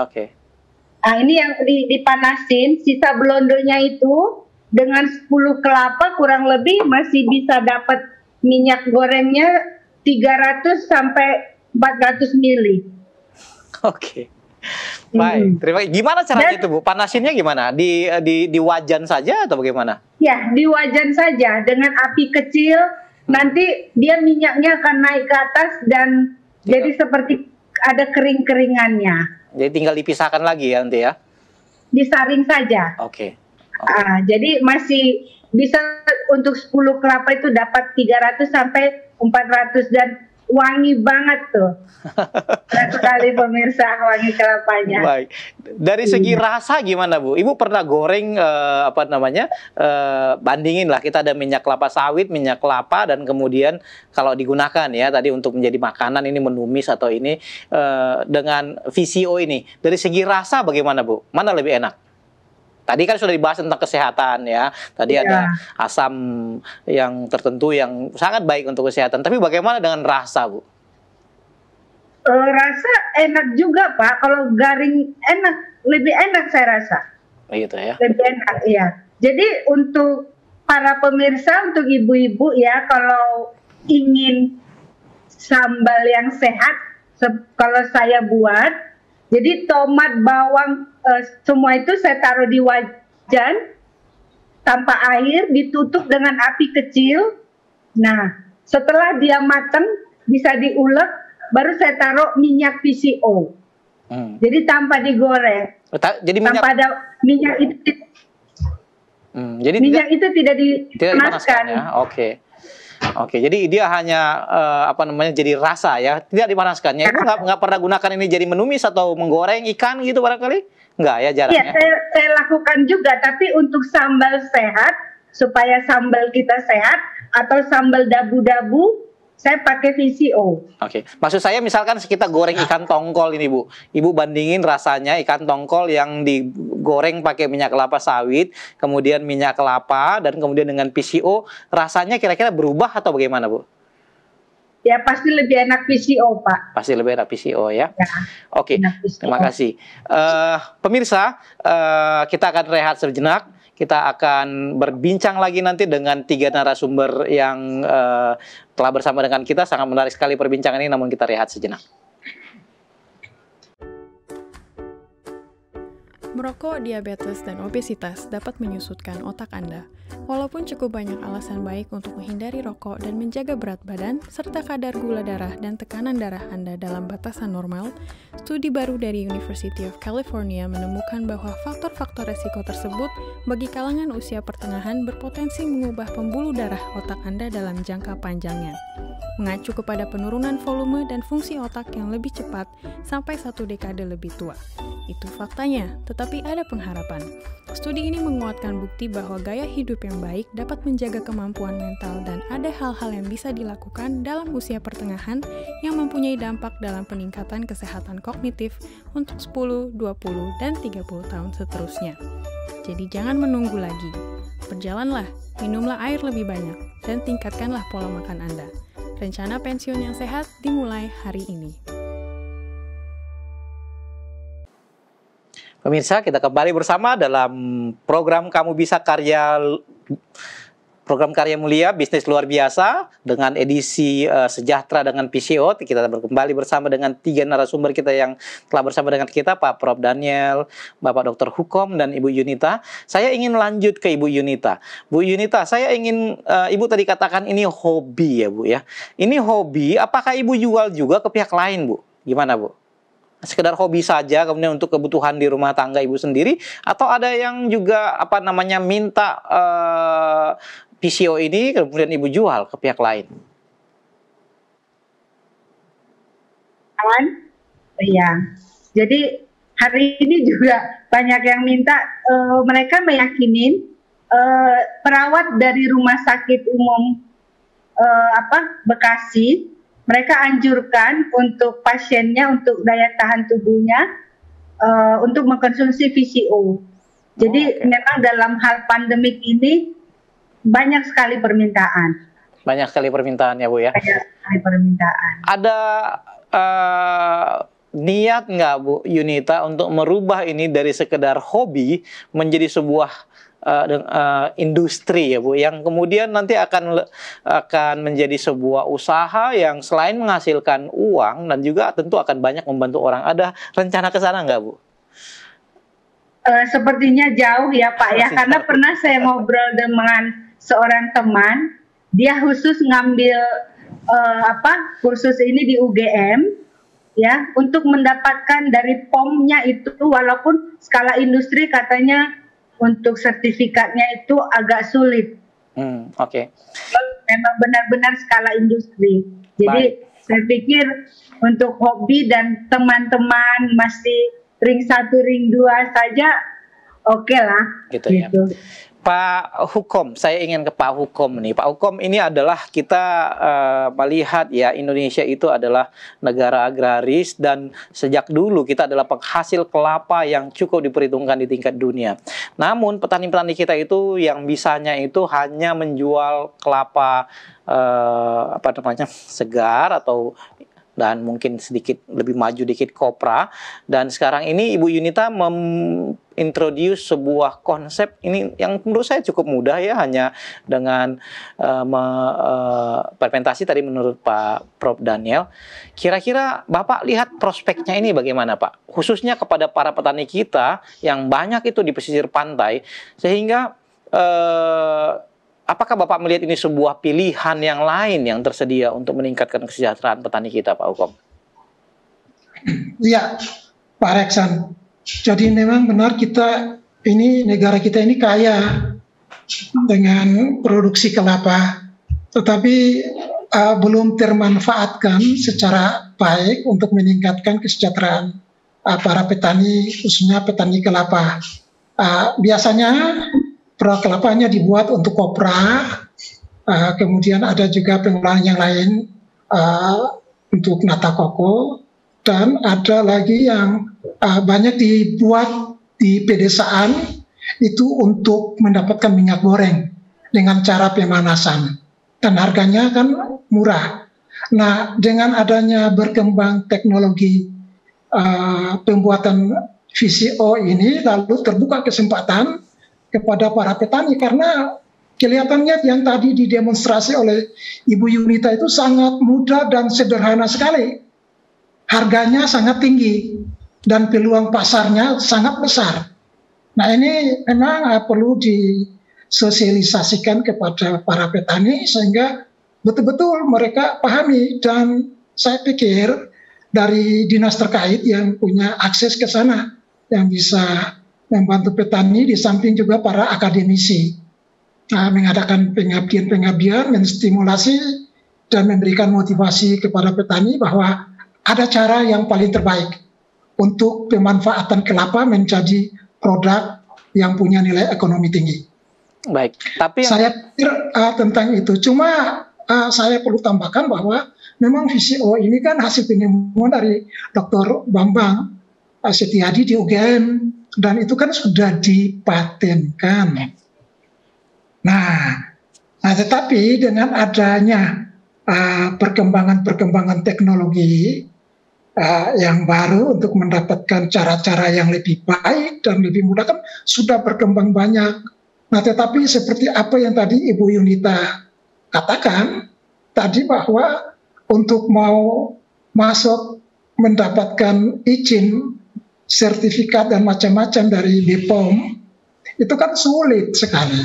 Oke. Nah, ini yang dipanasin, sisa blondonya itu dengan 10 kelapa kurang lebih masih bisa dapat minyak gorengnya 300 sampai 400 mili. Oke. Baik, terima kasih. Gimana caranya itu, Bu? Panasinnya gimana? Di wajan saja atau bagaimana? Ya, di wajan saja dengan api kecil. Nanti dia minyaknya akan naik ke atas dan jadi seperti ada kering-keringannya. Jadi tinggal dipisahkan lagi ya nanti ya? Disaring saja. Oke. Jadi masih bisa untuk 10 kelapa itu dapat 300 sampai 400 dan wangi banget tuh. Sekali pemirsa, wangi kelapanya. Baik. Dari segi rasa gimana, Bu? Ibu pernah goreng bandingin lah, kita ada minyak kelapa sawit, minyak kelapa, dan kemudian kalau digunakan ya tadi untuk menjadi makanan ini menumis atau ini dengan VCO ini. Dari segi rasa bagaimana, Bu? Mana lebih enak? Tadi kan sudah dibahas tentang kesehatan ya. Tadi ada asam yang tertentu yang sangat baik untuk kesehatan. Tapi bagaimana dengan rasa, Bu? Rasa enak juga Pak, kalau garing enak, lebih enak saya rasa. Begitu ya. Lebih enak, ya. Jadi untuk para pemirsa, untuk ibu-ibu ya, kalau ingin sambal yang sehat, kalau saya buat, jadi tomat, bawang, semua itu saya taruh di wajan, tanpa air, ditutup dengan api kecil. Nah, setelah dia matang, bisa diulek, baru saya taruh minyak PCO. Jadi tanpa digoreng. Jadi minyak, tanpa ada minyak itu. Jadi minyak itu tidak dipanaskan. Ya? Oke. Jadi dia hanya jadi rasa ya, tidak dipanaskannya. Ibu nggak pernah gunakan ini jadi menumis atau menggoreng ikan gitu barangkali? Nggak ya, jarang. Iya, saya lakukan juga. Tapi untuk sambal sehat, supaya sambal kita sehat, atau sambal dabu-dabu, saya pakai VCO. Oke. Maksud saya misalkan kita goreng ikan tongkol ini Bu. Ibu bandingin rasanya ikan tongkol yang digoreng pakai minyak kelapa sawit, kemudian minyak kelapa, dan kemudian dengan PCO, rasanya kira-kira berubah atau bagaimana Bu? Ya pasti lebih enak PCO Pak. Pasti lebih enak PCO ya. Oke. Terima kasih. Pemirsa, kita akan rehat sejenak. Kita akan berbincang lagi nanti dengan 3 narasumber yang telah bersama dengan kita. Sangat menarik sekali perbincangan ini, namun kita rehat sejenak. Merokok, diabetes, dan obesitas dapat menyusutkan otak Anda. Walaupun cukup banyak alasan baik untuk menghindari rokok dan menjaga berat badan, serta kadar gula darah dan tekanan darah Anda dalam batasan normal, studi baru dari University of California menemukan bahwa faktor-faktor resiko tersebut bagi kalangan usia pertengahan berpotensi mengubah pembuluh darah otak Anda dalam jangka panjangnya. Mengacu kepada penurunan volume dan fungsi otak yang lebih cepat sampai 1 dekade lebih tua. Itu faktanya, tetapi ada pengharapan. Studi ini menguatkan bukti bahwa gaya hidup yang baik dapat menjaga kemampuan mental dan ada hal-hal yang bisa dilakukan dalam usia pertengahan yang mempunyai dampak dalam peningkatan kesehatan kognitif untuk 10, 20, dan 30 tahun seterusnya. Jadi jangan menunggu lagi. Berjalanlah, minumlah air lebih banyak, dan tingkatkanlah pola makan Anda. Rencana pensiun yang sehat dimulai hari ini. Pemirsa, kita kembali bersama dalam program Kamu Bisa Program Karya Mulia Bisnis Luar Biasa dengan edisi Sejahtera dengan PCO. Kita kembali bersama dengan 3 narasumber kita yang telah bersama dengan kita, Pak Prof. Daniel, Bapak Dr. Hukom, dan Ibu Yunita. Saya ingin lanjut ke Ibu Yunita. Bu Yunita, saya ingin, Ibu tadi katakan ini hobi ya Bu ya. Ini hobi, apakah Ibu jual juga ke pihak lain Bu? Gimana Bu? Sekedar hobi saja, kemudian untuk kebutuhan di rumah tangga Ibu sendiri, atau ada yang juga minta PCO ini kemudian Ibu jual ke pihak lain? Iya. Jadi hari ini juga banyak yang minta, mereka meyakinin perawat dari Rumah Sakit Umum Bekasi, mereka anjurkan untuk pasiennya, untuk daya tahan tubuhnya, untuk mengkonsumsi VCO. Jadi memang dalam hal pandemik ini banyak sekali permintaan. Banyak sekali permintaan ya Bu ya? Banyak sekali permintaan. Ada niat nggak Bu Yunita untuk merubah ini dari sekedar hobi menjadi sebuah industri ya Bu, yang kemudian nanti akan menjadi sebuah usaha yang selain menghasilkan uang dan juga tentu akan banyak membantu orang. Ada rencana ke sana nggak Bu? Sepertinya jauh ya Pak ya, karena pernah saya ngobrol dengan seorang teman, dia khusus ngambil kursus ini di UGM ya, untuk mendapatkan dari POM-nya itu, walaupun skala industri katanya untuk sertifikatnya itu agak sulit. Oke. Memang benar-benar skala industri. Jadi saya pikir untuk hobi dan teman-teman masih ring 1, ring 2 saja oke lah. Gitu. Ya. Pak Hukom, saya ingin ke Pak Hukom nih. Pak Hukom, ini adalah kita melihat ya, Indonesia itu adalah negara agraris dan sejak dulu kita adalah penghasil kelapa yang cukup diperhitungkan di tingkat dunia. Namun petani-petani kita itu yang bisanya itu hanya menjual kelapa segar atau dan mungkin sedikit lebih maju dikit Kopra, dan sekarang ini Ibu Yunita introduce sebuah konsep ini yang menurut saya cukup mudah ya, hanya dengan fermentasi tadi menurut Pak Prof Daniel. Kira-kira Bapak lihat prospeknya ini bagaimana Pak? Khususnya kepada para petani kita yang banyak itu di pesisir pantai, sehingga apakah Bapak melihat ini sebuah pilihan yang lain yang tersedia untuk meningkatkan kesejahteraan petani kita, Pak Hukom? Iya, Pak Reksan. Jadi memang benar negara kita ini kaya dengan produksi kelapa, tetapi belum termanfaatkan secara baik untuk meningkatkan kesejahteraan para petani, khususnya petani kelapa. Biasanya produk kelapanya dibuat untuk kopra, kemudian ada juga pengolahan yang lain untuk nata koko, dan ada lagi yang banyak dibuat di pedesaan itu untuk mendapatkan minyak goreng dengan cara pemanasan, dan harganya kan murah. Nah, dengan adanya berkembang teknologi pembuatan VCO ini, lalu terbuka kesempatan kepada para petani, karena kelihatannya yang tadi didemonstrasi oleh Ibu Yunita itu sangat mudah dan sederhana sekali. Harganya sangat tinggi dan peluang pasarnya sangat besar. Nah, ini memang perlu disosialisasikan kepada para petani sehingga betul-betul mereka pahami, dan saya pikir dari dinas terkait yang punya akses ke sana yang bisa membantu petani, di samping juga para akademisi mengadakan pengabdian, menstimulasi dan memberikan motivasi kepada petani bahwa ada cara yang paling terbaik untuk pemanfaatan kelapa menjadi produk yang punya nilai ekonomi tinggi. Baik, tapi saya pikir tentang itu. Cuma saya perlu tambahkan bahwa memang VCO ini kan hasil penemuan dari Dr. Bambang Setiadi di UGM, dan itu kan sudah dipatenkan. Nah, tetapi dengan adanya perkembangan teknologi yang baru untuk mendapatkan cara-cara yang lebih baik dan lebih mudah kan sudah berkembang banyak. Nah, tetapi seperti apa yang tadi Ibu Yunita katakan tadi, bahwa untuk mau masuk mendapatkan izin, sertifikat dan macam-macam dari BPOM itu kan sulit sekali.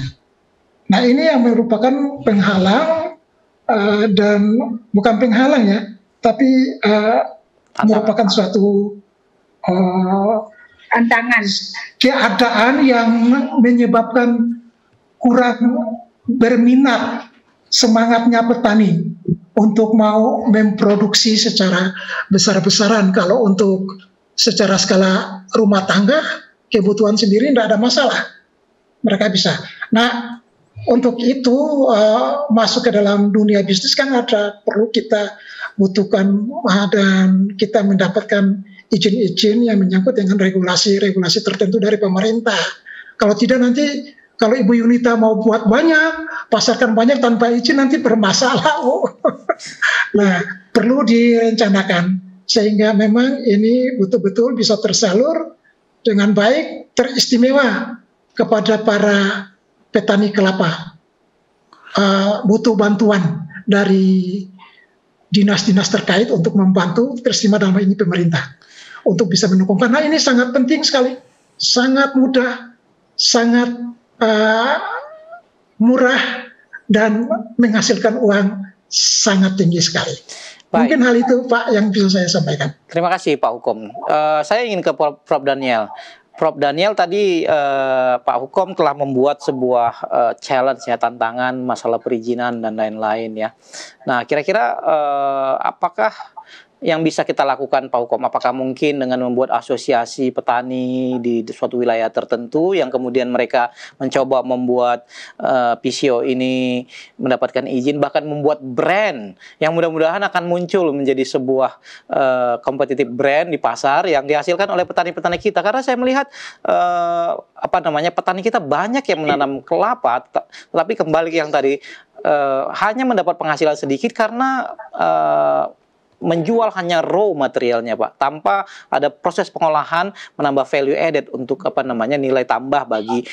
Nah, ini yang merupakan penghalang dan bukan penghalang ya, tapi merupakan suatu tantangan, keadaan yang menyebabkan kurang berminat semangatnya petani untuk mau memproduksi secara besar-besaran. Kalau untuk secara skala rumah tangga, kebutuhan sendiri tidak ada masalah, mereka bisa. Nah, untuk itu masuk ke dalam dunia bisnis kan perlu kita butuhkan dan kita mendapatkan izin-izin yang menyangkut dengan regulasi-regulasi tertentu dari pemerintah. Kalau tidak nanti kalau Ibu Yunita mau buat banyak, pasarkan banyak tanpa izin, nanti bermasalah. Nah, perlu direncanakan sehingga memang ini betul-betul bisa tersalur dengan baik, teristimewa kepada para petani kelapa. Butuh bantuan dari dinas-dinas terkait untuk membantu, teristimewa dalam ini pemerintah, untuk bisa mendukung. Karena ini sangat penting sekali, sangat mudah, sangat murah, dan menghasilkan uang sangat tinggi sekali. Baik. Mungkin hal itu Pak yang bisa saya sampaikan. Terima kasih Pak Hukom. Saya ingin ke Prof Daniel. Prof Daniel tadi Pak Hukom telah membuat sebuah challenge ya, tantangan masalah perizinan dan lain-lain ya. Nah, kira-kira apakah yang bisa kita lakukan Pak Hukom? Apakah mungkin dengan membuat asosiasi petani di suatu wilayah tertentu yang kemudian mereka mencoba membuat PCO ini mendapatkan izin, bahkan membuat brand yang mudah-mudahan akan muncul menjadi sebuah kompetitif brand di pasar yang dihasilkan oleh petani-petani kita. Karena saya melihat petani kita banyak yang menanam kelapa, tetapi kembali yang tadi hanya mendapat penghasilan sedikit karena menjual hanya raw materialnya, Pak, tanpa ada proses pengolahan menambah value added untuk nilai tambah bagi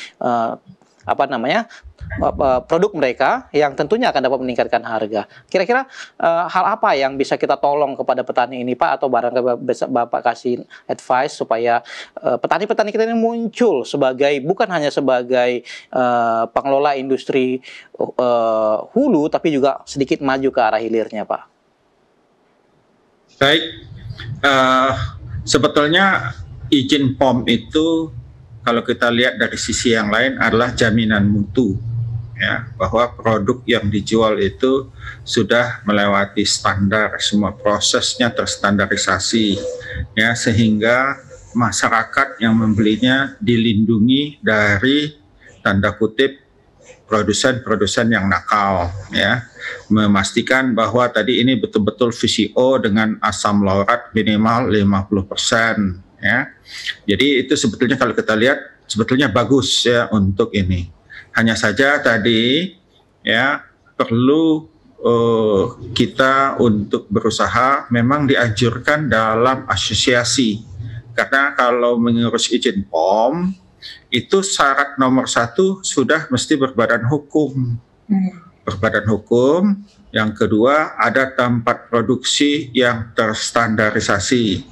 produk mereka yang tentunya akan dapat meningkatkan harga. Kira-kira hal apa yang bisa kita tolong kepada petani ini, Pak, atau barangkali Bapak kasih advice supaya petani-petani kita ini muncul bukan hanya sebagai pengelola industri hulu, tapi juga sedikit maju ke arah hilirnya, Pak. Baik, sebetulnya izin POM itu kalau kita lihat dari sisi yang lain adalah jaminan mutu, ya, bahwa produk yang dijual itu sudah melewati standar, semua prosesnya terstandarisasi, ya, sehingga masyarakat yang membelinya dilindungi dari tanda kutip produsen-produsen yang nakal, ya, memastikan bahwa tadi ini betul-betul VCO dengan asam laurat minimal 50%, ya. Jadi itu sebetulnya kalau kita lihat sebetulnya bagus, ya, untuk ini. Hanya saja tadi, ya, perlu kita untuk berusaha memang dianjurkan dalam asosiasi, karena kalau mengurus izin POM itu syarat nomor 1 sudah mesti berbadan hukum. Berbadan hukum. Yang kedua, ada tempat produksi yang terstandarisasi.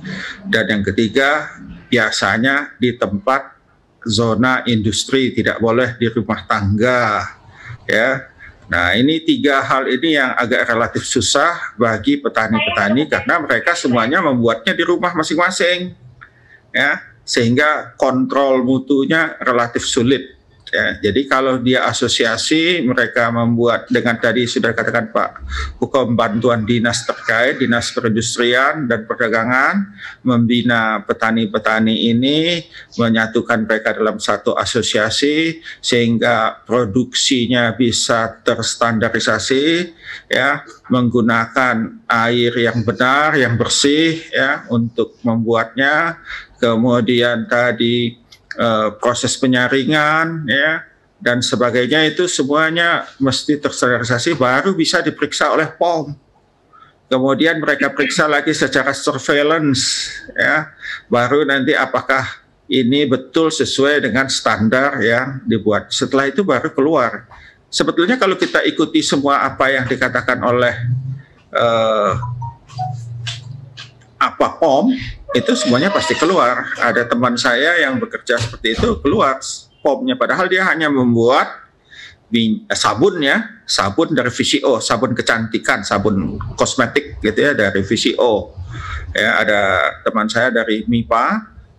Dan yang ketiga, biasanya di tempat zona industri, tidak boleh di rumah tangga, ya. Nah, ini 3 hal ini yang agak relatif susah bagi petani-petani karena mereka semuanya membuatnya di rumah masing-masing, ya, sehingga kontrol mutunya relatif sulit, ya. Jadi kalau dia asosiasi, mereka membuat dengan tadi sudah katakan Pak Hukum, bantuan dinas terkait, dinas perindustrian dan perdagangan, membina petani-petani ini, menyatukan mereka dalam satu asosiasi sehingga produksinya bisa terstandarisasi, ya, menggunakan air yang benar, yang bersih, ya, untuk membuatnya. Kemudian tadi proses penyaringan, ya, dan sebagainya itu semuanya mesti terstandarisasi baru bisa diperiksa oleh POM. Kemudian mereka periksa lagi secara surveillance, ya, baru nanti apakah ini betul sesuai dengan standar yang dibuat. Setelah itu baru keluar. Sebetulnya kalau kita ikuti semua apa yang dikatakan oleh POM, itu semuanya pasti keluar. Ada teman saya yang bekerja seperti itu, keluar POM-nya, padahal dia hanya membuat sabun, ya, sabun dari VCO, sabun kecantikan, sabun kosmetik gitu, ya, dari VCO. Ya, ada teman saya dari MIPA,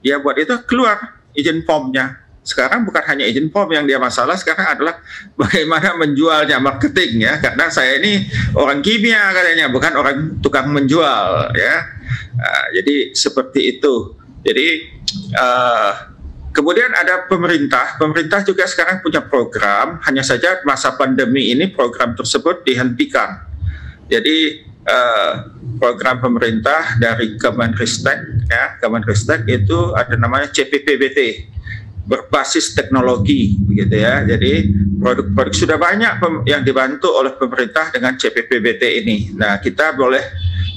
dia buat itu, keluar izin POM-nya. Sekarang bukan hanya izin POM yang dia masalah, sekarang adalah bagaimana menjualnya, marketing, ya, karena saya ini orang kimia katanya, bukan orang tukang menjual, ya. Jadi seperti itu. Jadi kemudian ada pemerintah juga sekarang punya program, hanya saja masa pandemi ini program tersebut dihentikan. Jadi program pemerintah dari Kemenristek, ya, Kemenristek itu ada namanya CPPBT, berbasis teknologi, begitu, ya. Jadi produk-produk sudah banyak yang dibantu oleh pemerintah dengan CPPBT ini. Nah, kita boleh,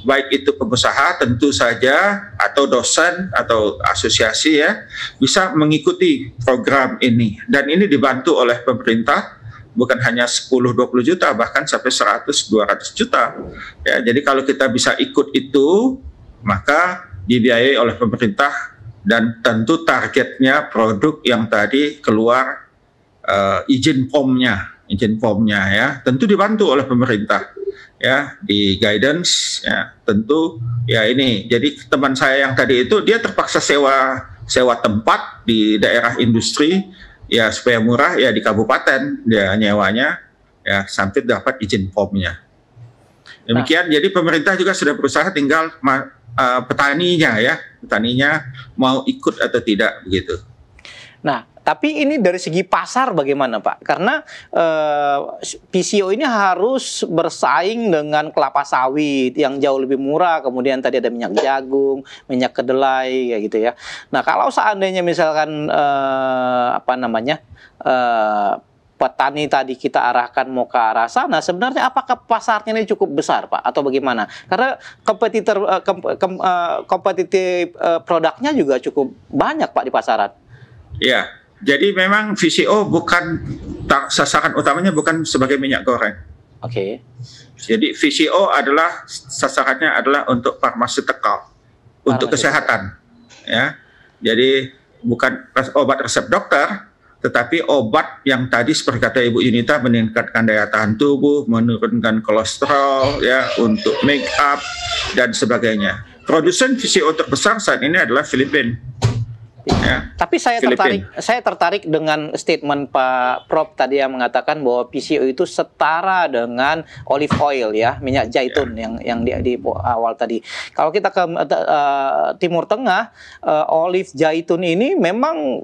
baik itu pengusaha tentu saja atau dosen atau asosiasi, ya, bisa mengikuti program ini. Dan ini dibantu oleh pemerintah, bukan hanya 10-20 juta, bahkan sampai 100-200 juta. Ya, jadi kalau kita bisa ikut itu, maka dibiayai oleh pemerintah, dan tentu targetnya produk yang tadi keluar izin POM-nya, ya, tentu dibantu oleh pemerintah, ya, di guidance, ya, tentu, ya, ini. Jadi teman saya yang tadi itu dia terpaksa sewa tempat di daerah industri, ya, supaya murah, ya, di kabupaten dia nyewanya, ya, sampai dapat izin POM-nya. Demikian. Nah, jadi pemerintah juga sudah berusaha, tinggal petaninya mau ikut atau tidak, begitu. Nah, tapi ini dari segi pasar bagaimana, Pak? Karena PCO ini harus bersaing dengan kelapa sawit yang jauh lebih murah, kemudian tadi ada minyak jagung, minyak kedelai, kayak gitu, ya. Nah, kalau seandainya misalkan petani tadi kita arahkan mau ke arah sana, sebenarnya apakah pasarnya ini cukup besar, Pak, atau bagaimana? Karena kompetitif produknya juga cukup banyak, Pak, di pasaran. Ya, jadi memang VCO bukan sasaran utamanya bukan sebagai minyak goreng. Oke. Jadi VCO adalah sasarannya adalah untuk pharmaceutical, untuk kesehatan, ya. Jadi bukan obat resep dokter, tetapi obat yang tadi seperti kata Ibu Yunita meningkatkan daya tahan tubuh, menurunkan kolesterol, ya, untuk make up dan sebagainya. Produsen VCO terbesar saat ini adalah Filipina. Ya, tapi saya tertarik dengan statement Pak Prof tadi yang mengatakan bahwa PCO itu setara dengan olive oil, ya, minyak zaitun, yang di awal tadi. Kalau kita ke Timur Tengah, olive zaitun ini memang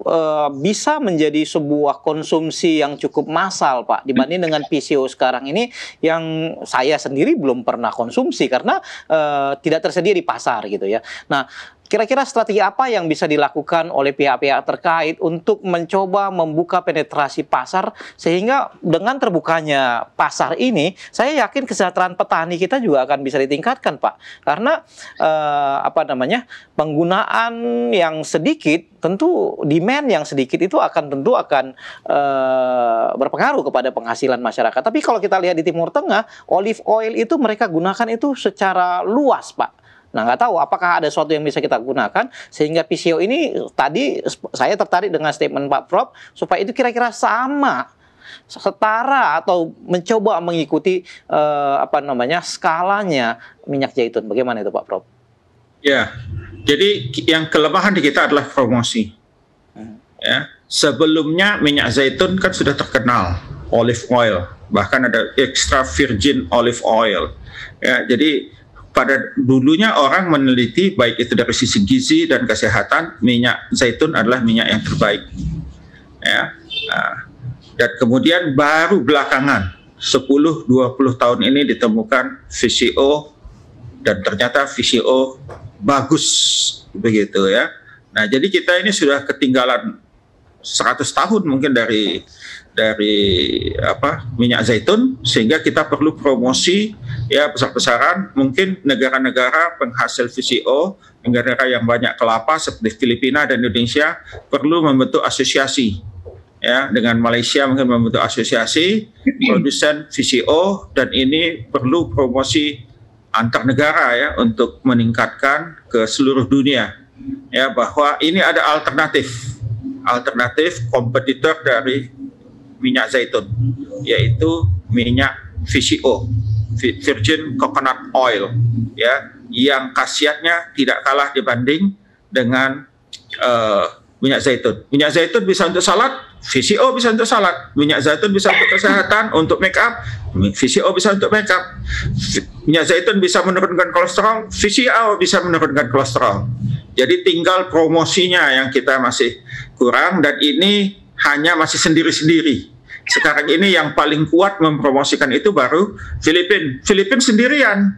bisa menjadi sebuah konsumsi yang cukup massal, Pak, dibanding dengan PCO sekarang ini yang saya sendiri belum pernah konsumsi karena tidak tersedia di pasar gitu, ya. Nah, kira-kira strategi apa yang bisa dilakukan oleh pihak-pihak terkait untuk mencoba membuka penetrasi pasar, sehingga dengan terbukanya pasar ini, saya yakin kesejahteraan petani kita juga akan bisa ditingkatkan, Pak. Karena penggunaan yang sedikit, tentu demand yang sedikit itu akan berpengaruh kepada penghasilan masyarakat. Tapi kalau kita lihat di Timur Tengah, olive oil itu mereka gunakan itu secara luas, Pak. Nah, nggak tahu apakah ada sesuatu yang bisa kita gunakan sehingga PCO ini, tadi saya tertarik dengan statement Pak Prof supaya itu kira-kira sama, setara, atau mencoba mengikuti skalanya minyak zaitun. Bagaimana itu, Pak Prof? Ya, jadi yang kelemahan di kita adalah promosi. Ya, sebelumnya minyak zaitun kan sudah terkenal, olive oil, bahkan ada extra virgin olive oil. Ya, jadi pada dulunya orang meneliti baik itu dari sisi gizi dan kesehatan, minyak zaitun adalah minyak yang terbaik. Ya. Dan kemudian baru belakangan 10-20 tahun ini ditemukan VCO, dan ternyata VCO bagus begitu, ya. Nah, jadi kita ini sudah ketinggalan 100 tahun mungkin dari minyak zaitun, sehingga kita perlu promosi, ya, besar-besaran. Mungkin negara-negara penghasil VCO, negara yang banyak kelapa seperti Filipina dan Indonesia perlu membentuk asosiasi, ya, dengan Malaysia mungkin membentuk asosiasi produsen VCO, dan ini perlu promosi antar negara, ya, untuk meningkatkan ke seluruh dunia, ya, bahwa ini ada alternatif kompetitor dari minyak zaitun, yaitu minyak VCO, virgin coconut oil, ya, yang khasiatnya tidak kalah dibanding dengan minyak zaitun. Minyak zaitun bisa untuk salad, VCO bisa untuk salad. Minyak zaitun bisa untuk kesehatan, untuk make up, VCO bisa untuk make up. Minyak zaitun bisa menurunkan kolesterol, VCO bisa menurunkan kolesterol. Jadi tinggal promosinya yang kita masih kurang, dan ini hanya masih sendiri-sendiri. Sekarang ini yang paling kuat mempromosikan itu baru Filipina sendirian.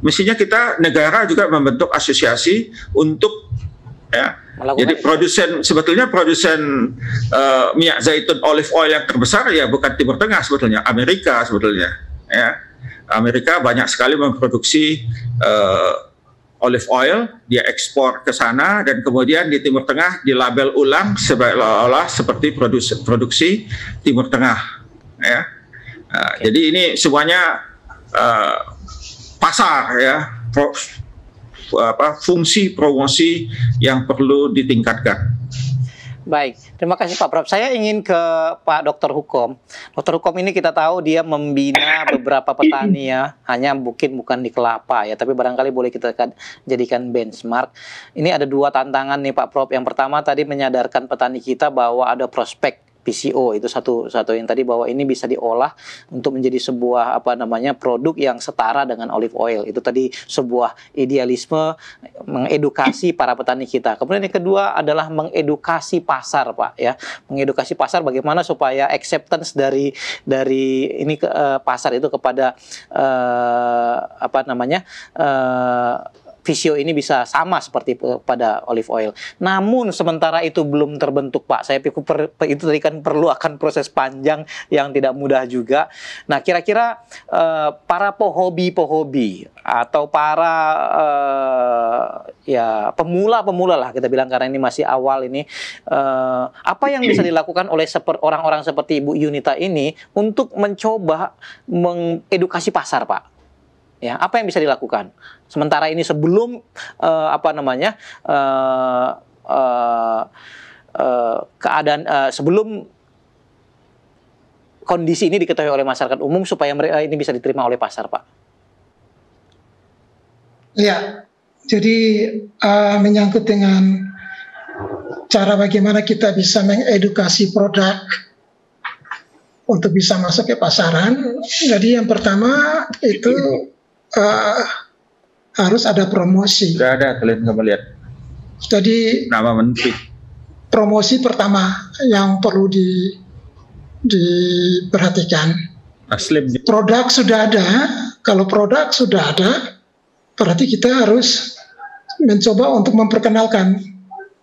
Mestinya kita negara juga membentuk asosiasi untuk, ya, jadi sebetulnya produsen minyak zaitun olive oil yang terbesar, ya, bukan Timur Tengah sebetulnya, Amerika sebetulnya, ya. Amerika banyak sekali memproduksi olive oil, dia ekspor ke sana, dan kemudian di Timur Tengah dilabel ulang seolah-olah seperti produksi Timur Tengah, ya. Jadi ini semuanya pasar, ya, fungsi promosi yang perlu ditingkatkan. Baik, terima kasih Pak Prof. Saya ingin ke Pak Dr. Hukom. Dr. Hukom ini kita tahu dia membina beberapa petani, ya, hanya mungkin bukan di kelapa, ya, tapi barangkali boleh kita jadikan benchmark. Ini ada dua tantangan nih Pak Prof. Yang pertama tadi menyadarkan petani kita bahwa ada prospek PCO, itu satu yang tadi, bahwa ini bisa diolah untuk menjadi sebuah produk yang setara dengan olive oil. Itu tadi sebuah idealisme mengedukasi para petani kita. Kemudian yang kedua adalah mengedukasi pasar, Pak, ya. Mengedukasi pasar bagaimana supaya acceptance dari pasar itu kepada Visio ini bisa sama seperti pada olive oil. Namun sementara itu belum terbentuk, Pak. Saya pikir itu tadi kan perlu akan proses panjang yang tidak mudah juga. Nah, kira-kira para pohobi atau para ya pemula lah kita bilang, karena ini masih awal ini, apa yang bisa dilakukan oleh orang-orang seperti Ibu Yunita ini untuk mencoba mengedukasi pasar, Pak? Ya, apa yang bisa dilakukan sementara ini sebelum keadaan sebelum kondisi ini diketahui oleh masyarakat umum supaya ini bisa diterima oleh pasar, Pak? Ya, jadi menyangkut dengan cara bagaimana kita bisa mengedukasi produk untuk bisa masuk ke pasaran. Jadi yang pertama itu harus ada promosi. Sudah ada, kalian nggak melihat. Jadi Nama menteri. Promosi pertama yang perlu diperhatikan. Aslim. Produk sudah ada. Kalau produk sudah ada, berarti kita harus mencoba untuk memperkenalkan,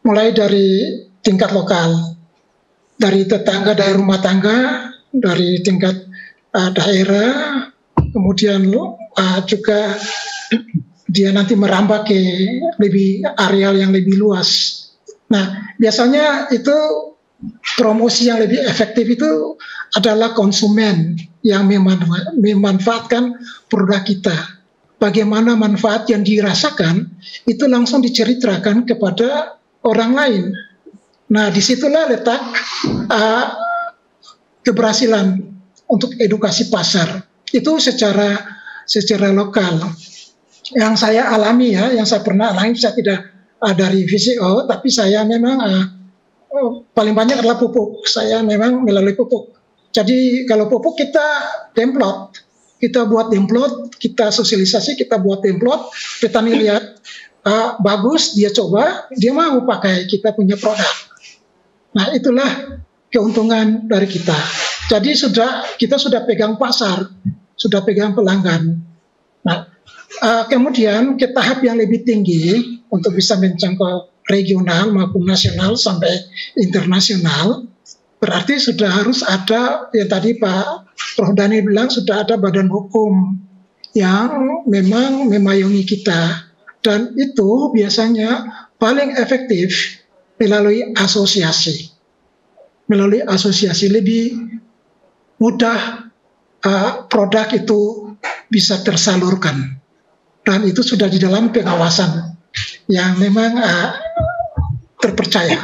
mulai dari tingkat lokal, dari tetangga, dari rumah tangga, dari tingkat daerah, kemudian juga dia nanti merambah ke areal yang lebih luas. Nah, biasanya itu promosi yang lebih efektif itu adalah konsumen yang memanfaatkan produk kita. Bagaimana manfaat yang dirasakan itu langsung diceritakan kepada orang lain. Nah, disitulah letak keberhasilan untuk edukasi pasar. Itu secara lokal. Yang saya alami ya, yang saya pernah alami, saya tidak dari VCO, tapi saya memang paling banyak adalah pupuk. Saya memang melalui pupuk. Jadi kalau pupuk kita demplot, kita buat demplot, kita sosialisasi, kita buat demplot, petani lihat bagus, dia coba, dia mau pakai kita punya produk. Nah, itulah keuntungan dari kita. Jadi kita sudah pegang pasar, sudah pegang pelanggan. Nah, kemudian ke tahap yang lebih tinggi untuk bisa menjangkau regional maupun nasional sampai internasional, berarti sudah harus ada, yang tadi Pak Prof. Dhani bilang, sudah ada badan hukum yang memang memayungi kita. Dan itu biasanya paling efektif melalui asosiasi. Melalui asosiasi lebih mudah produk itu bisa tersalurkan. Dan itu sudah di dalam pengawasan yang memang terpercaya.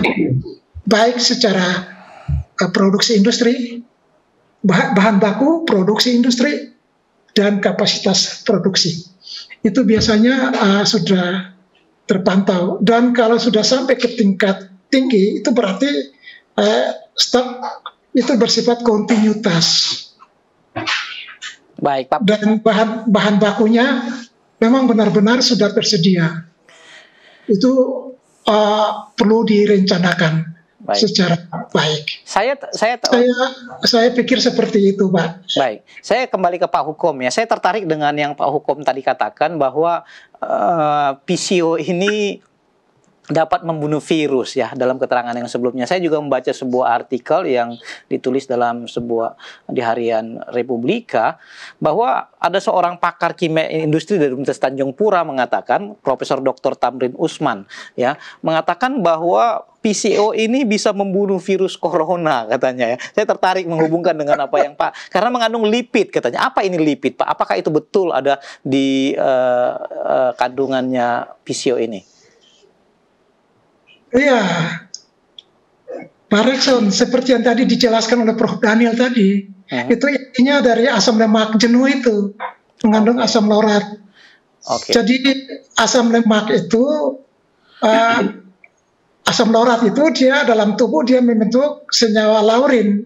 Baik secara produksi industri, bahan baku, produksi industri, dan kapasitas produksi. Itu biasanya sudah terpantau. Dan kalau sudah sampai ke tingkat tinggi, itu berarti stok itu bersifat kontinuitas. Baik, Pak. Dan bahan bakunya memang benar-benar sudah tersedia. Itu perlu direncanakan secara baik. Saya pikir seperti itu, Pak. Baik, saya kembali ke Pak Hukom ya. Saya tertarik dengan yang Pak Hukom tadi katakan bahwa PCO ini dapat membunuh virus ya, dalam keterangan yang sebelumnya. Saya juga membaca sebuah artikel yang ditulis dalam di harian Republika, bahwa ada seorang pakar kimia industri dari Universitas Tanjung Pura mengatakan, Profesor Dr. Tamrin Usman ya, mengatakan bahwa PCO ini bisa membunuh virus corona katanya ya. Saya tertarik menghubungkan dengan apa yang Pak, karena mengandung lipid katanya. Apa ini lipid, Pak? Apakah itu betul ada di kandungannya PCO ini? Iya, Pak Rekson, seperti yang tadi dijelaskan oleh Prof. Daniel tadi, itu intinya dari asam lemak jenuh itu, mengandung asam laurat. Jadi asam lemak itu, asam laurat itu dia dalam tubuh dia membentuk senyawa laurin.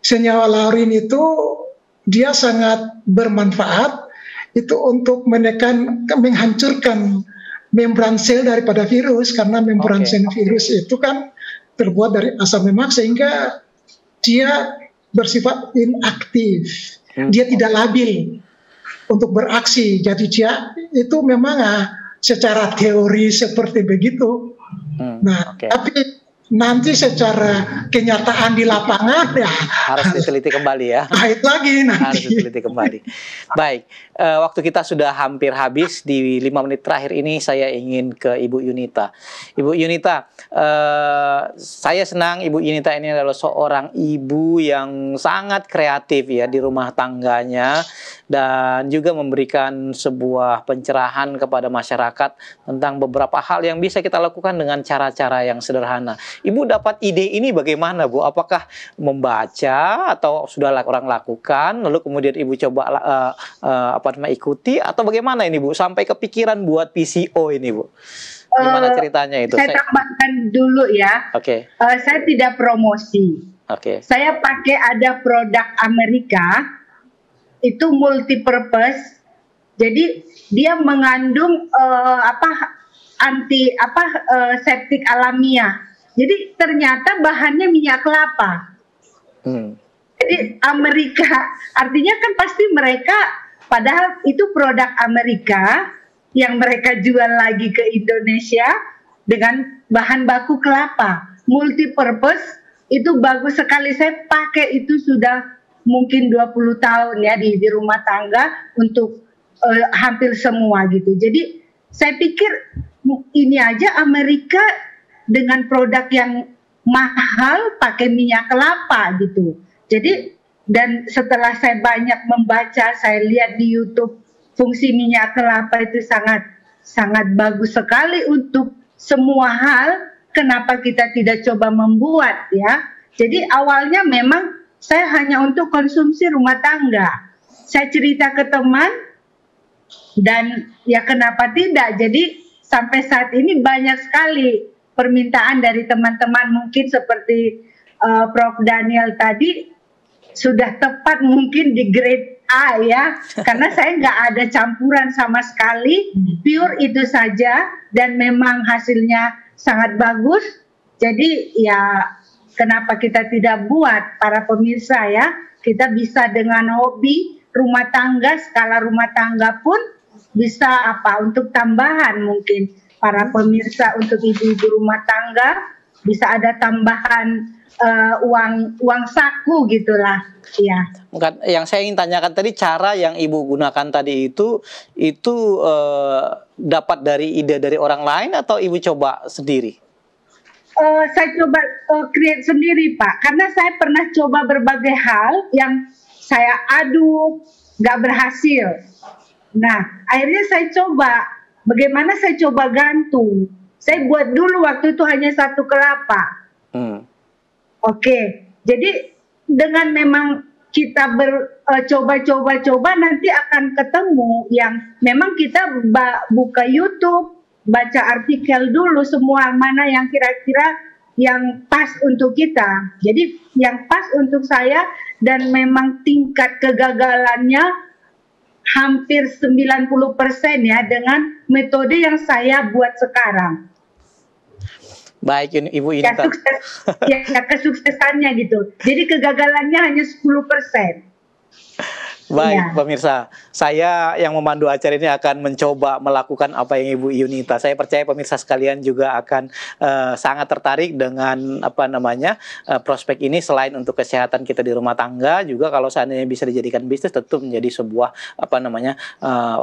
Senyawa laurin itu dia sangat bermanfaat itu untuk menghancurkan membran sel daripada virus, karena membran sel virus itu kan terbuat dari asam lemak sehingga dia bersifat inaktif, dia tidak labil untuk beraksi. Jadi dia itu memang secara teori seperti begitu. Nah, tapi nanti secara kenyataan di lapangan ya harus diteliti kembali ya. Pahit lagi nanti. Harus diteliti kembali. Baik, waktu kita sudah hampir habis. Di 5 menit terakhir ini saya ingin ke Ibu Yunita. Ibu Yunita, saya senang Ibu Yunita ini adalah seorang ibu yang sangat kreatif ya di rumah tangganya, dan juga memberikan sebuah pencerahan kepada masyarakat tentang beberapa hal yang bisa kita lakukan dengan cara-cara yang sederhana. Ibu dapat ide ini bagaimana, Bu? Apakah membaca atau sudah orang lakukan, lalu kemudian Ibu coba ikuti, atau bagaimana ini, Bu? Sampai kepikiran buat PCO ini, Bu? Gimana ceritanya itu? Saya tambahkan dulu ya. Oke. Saya tidak promosi. Oke. Saya pakai ada produk Amerika, itu multipurpose. Jadi dia mengandung septik alamiah. Jadi ternyata bahannya minyak kelapa. Jadi Amerika, artinya kan pasti mereka, padahal itu produk Amerika yang mereka jual lagi ke Indonesia dengan bahan baku kelapa. Multipurpose itu bagus sekali. Saya pakai itu sudah mungkin 20 tahun ya di rumah tangga untuk hampir semua gitu. Jadi saya pikir ini aja Amerika dengan produk yang mahal pakai minyak kelapa gitu. Jadi, dan setelah saya banyak membaca, saya lihat di YouTube fungsi minyak kelapa itu sangat bagus sekali untuk semua hal. Kenapa kita tidak coba membuat ya? Jadi awalnya memang saya hanya untuk konsumsi rumah tangga. Saya cerita ke teman dan ya kenapa tidak? Jadi sampai saat ini banyak sekali permintaan dari teman-teman, mungkin seperti Prof. Daniel tadi sudah tepat mungkin di grade A ya, karena saya nggak ada campuran sama sekali, pure itu saja, dan memang hasilnya sangat bagus. Jadi ya kenapa kita tidak buat, para pemirsa ya, kita bisa dengan hobi rumah tangga, skala rumah tangga pun bisa untuk tambahan mungkin. Para pemirsa, untuk ibu-ibu rumah tangga bisa ada tambahan uang saku gitulah ya. Bukan, yang saya ingin tanyakan tadi, cara yang Ibu gunakan tadi itu dapat dari ide dari orang lain atau Ibu coba sendiri? Saya coba create sendiri, Pak, karena saya pernah coba berbagai hal yang saya aduk nggak berhasil. Nah akhirnya saya coba. Bagaimana saya coba gantung? Saya buat dulu waktu itu hanya 1 kelapa. Oke, jadi dengan memang kita coba nanti akan ketemu yang memang kita buka YouTube, baca artikel dulu semua mana yang kira-kira yang pas untuk kita. Jadi yang pas untuk saya dan memang tingkat kegagalannya hampir 90% ya dengan metode yang saya buat sekarang. Baik, Ibu ini kesuksesannya gitu. Jadi kegagalannya hanya 10%. Baik, ya. Pemirsa, saya yang memandu acara ini akan mencoba melakukan apa yang Ibu Yunita. Saya percaya pemirsa sekalian juga akan sangat tertarik dengan prospek ini. Selain untuk kesehatan kita di rumah tangga, juga kalau seandainya bisa dijadikan bisnis, tentu menjadi sebuah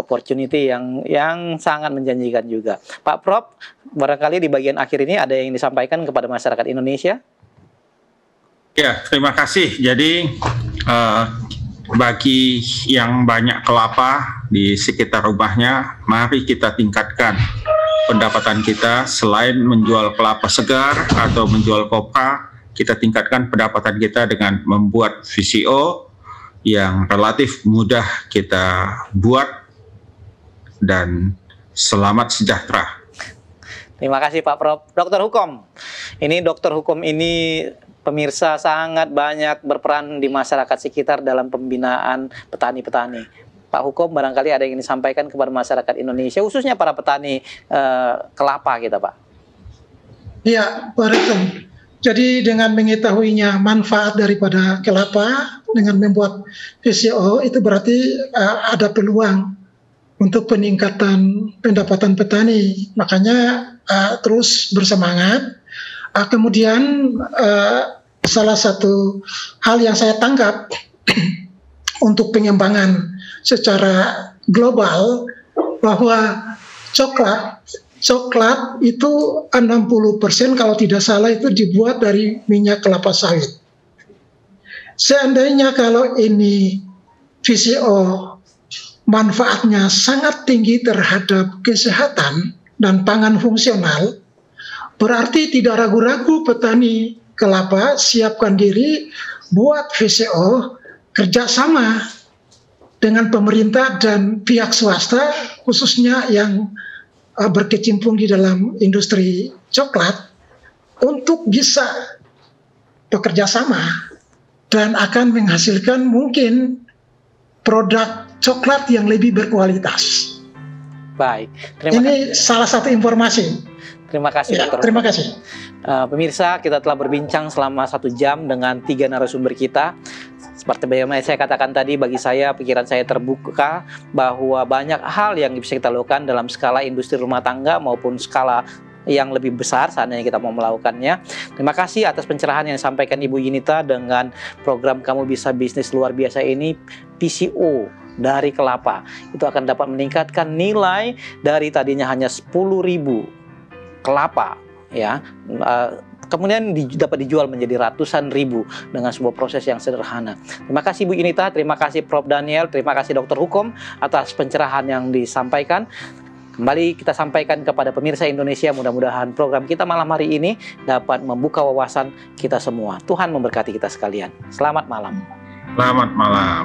opportunity yang sangat menjanjikan juga. Pak Prof, barangkali di bagian akhir ini ada yang disampaikan kepada masyarakat Indonesia? Ya, terima kasih. Jadi bagi yang banyak kelapa di sekitar rumahnya, mari kita tingkatkan pendapatan kita. Selain menjual kelapa segar atau menjual kopra, kita tingkatkan pendapatan kita dengan membuat VCO yang relatif mudah kita buat, dan selamat sejahtera. Terima kasih Pak Prof. Dokter Hukum, ini dokter hukum ini pemirsa sangat banyak berperan di masyarakat sekitar dalam pembinaan petani-petani. Pak Hukum, barangkali ada yang ingin disampaikan kepada masyarakat Indonesia, khususnya para petani kelapa kita, Pak. Iya, Pak Rektor. Jadi dengan mengetahuinya manfaat daripada kelapa, dengan membuat VCO, itu berarti ada peluang untuk peningkatan pendapatan petani. Makanya terus bersemangat. Kemudian salah satu hal yang saya tangkap untuk pengembangan secara global bahwa coklat itu 60% kalau tidak salah itu dibuat dari minyak kelapa sawit. Seandainya kalau ini VCO manfaatnya sangat tinggi terhadap kesehatan dan pangan fungsional, berarti tidak ragu-ragu petani kelapa siapkan diri buat VCO, kerjasama dengan pemerintah dan pihak swasta, khususnya yang berkecimpung di dalam industri coklat, untuk bisa bekerja sama dan akan menghasilkan mungkin produk coklat yang lebih berkualitas. Baik, ini salah satu informasi. Terima kasih, ya, Dr. Terima kasih. Pemirsa, kita telah berbincang selama 1 jam dengan 3 narasumber kita. Seperti bagaimana saya katakan tadi, bagi saya, pikiran saya terbuka bahwa banyak hal yang bisa kita lakukan dalam skala industri rumah tangga maupun skala yang lebih besar seandainya kita mau melakukannya. Terima kasih atas pencerahan yang disampaikan Ibu Yunita dengan program Kamu Bisa Bisnis Luar Biasa ini, PCO dari kelapa. Itu akan dapat meningkatkan nilai dari tadinya hanya 10.000 kelapa, ya. Kemudian dapat dijual menjadi ratusan ribu dengan sebuah proses yang sederhana. Terima kasih Bu Yunita, terima kasih Prof Daniel, terima kasih Dr. Hukum atas pencerahan yang disampaikan. Kembali kita sampaikan kepada pemirsa Indonesia, mudah-mudahan program kita malam hari ini dapat membuka wawasan kita semua. Tuhan memberkati kita sekalian. Selamat malam. Selamat malam.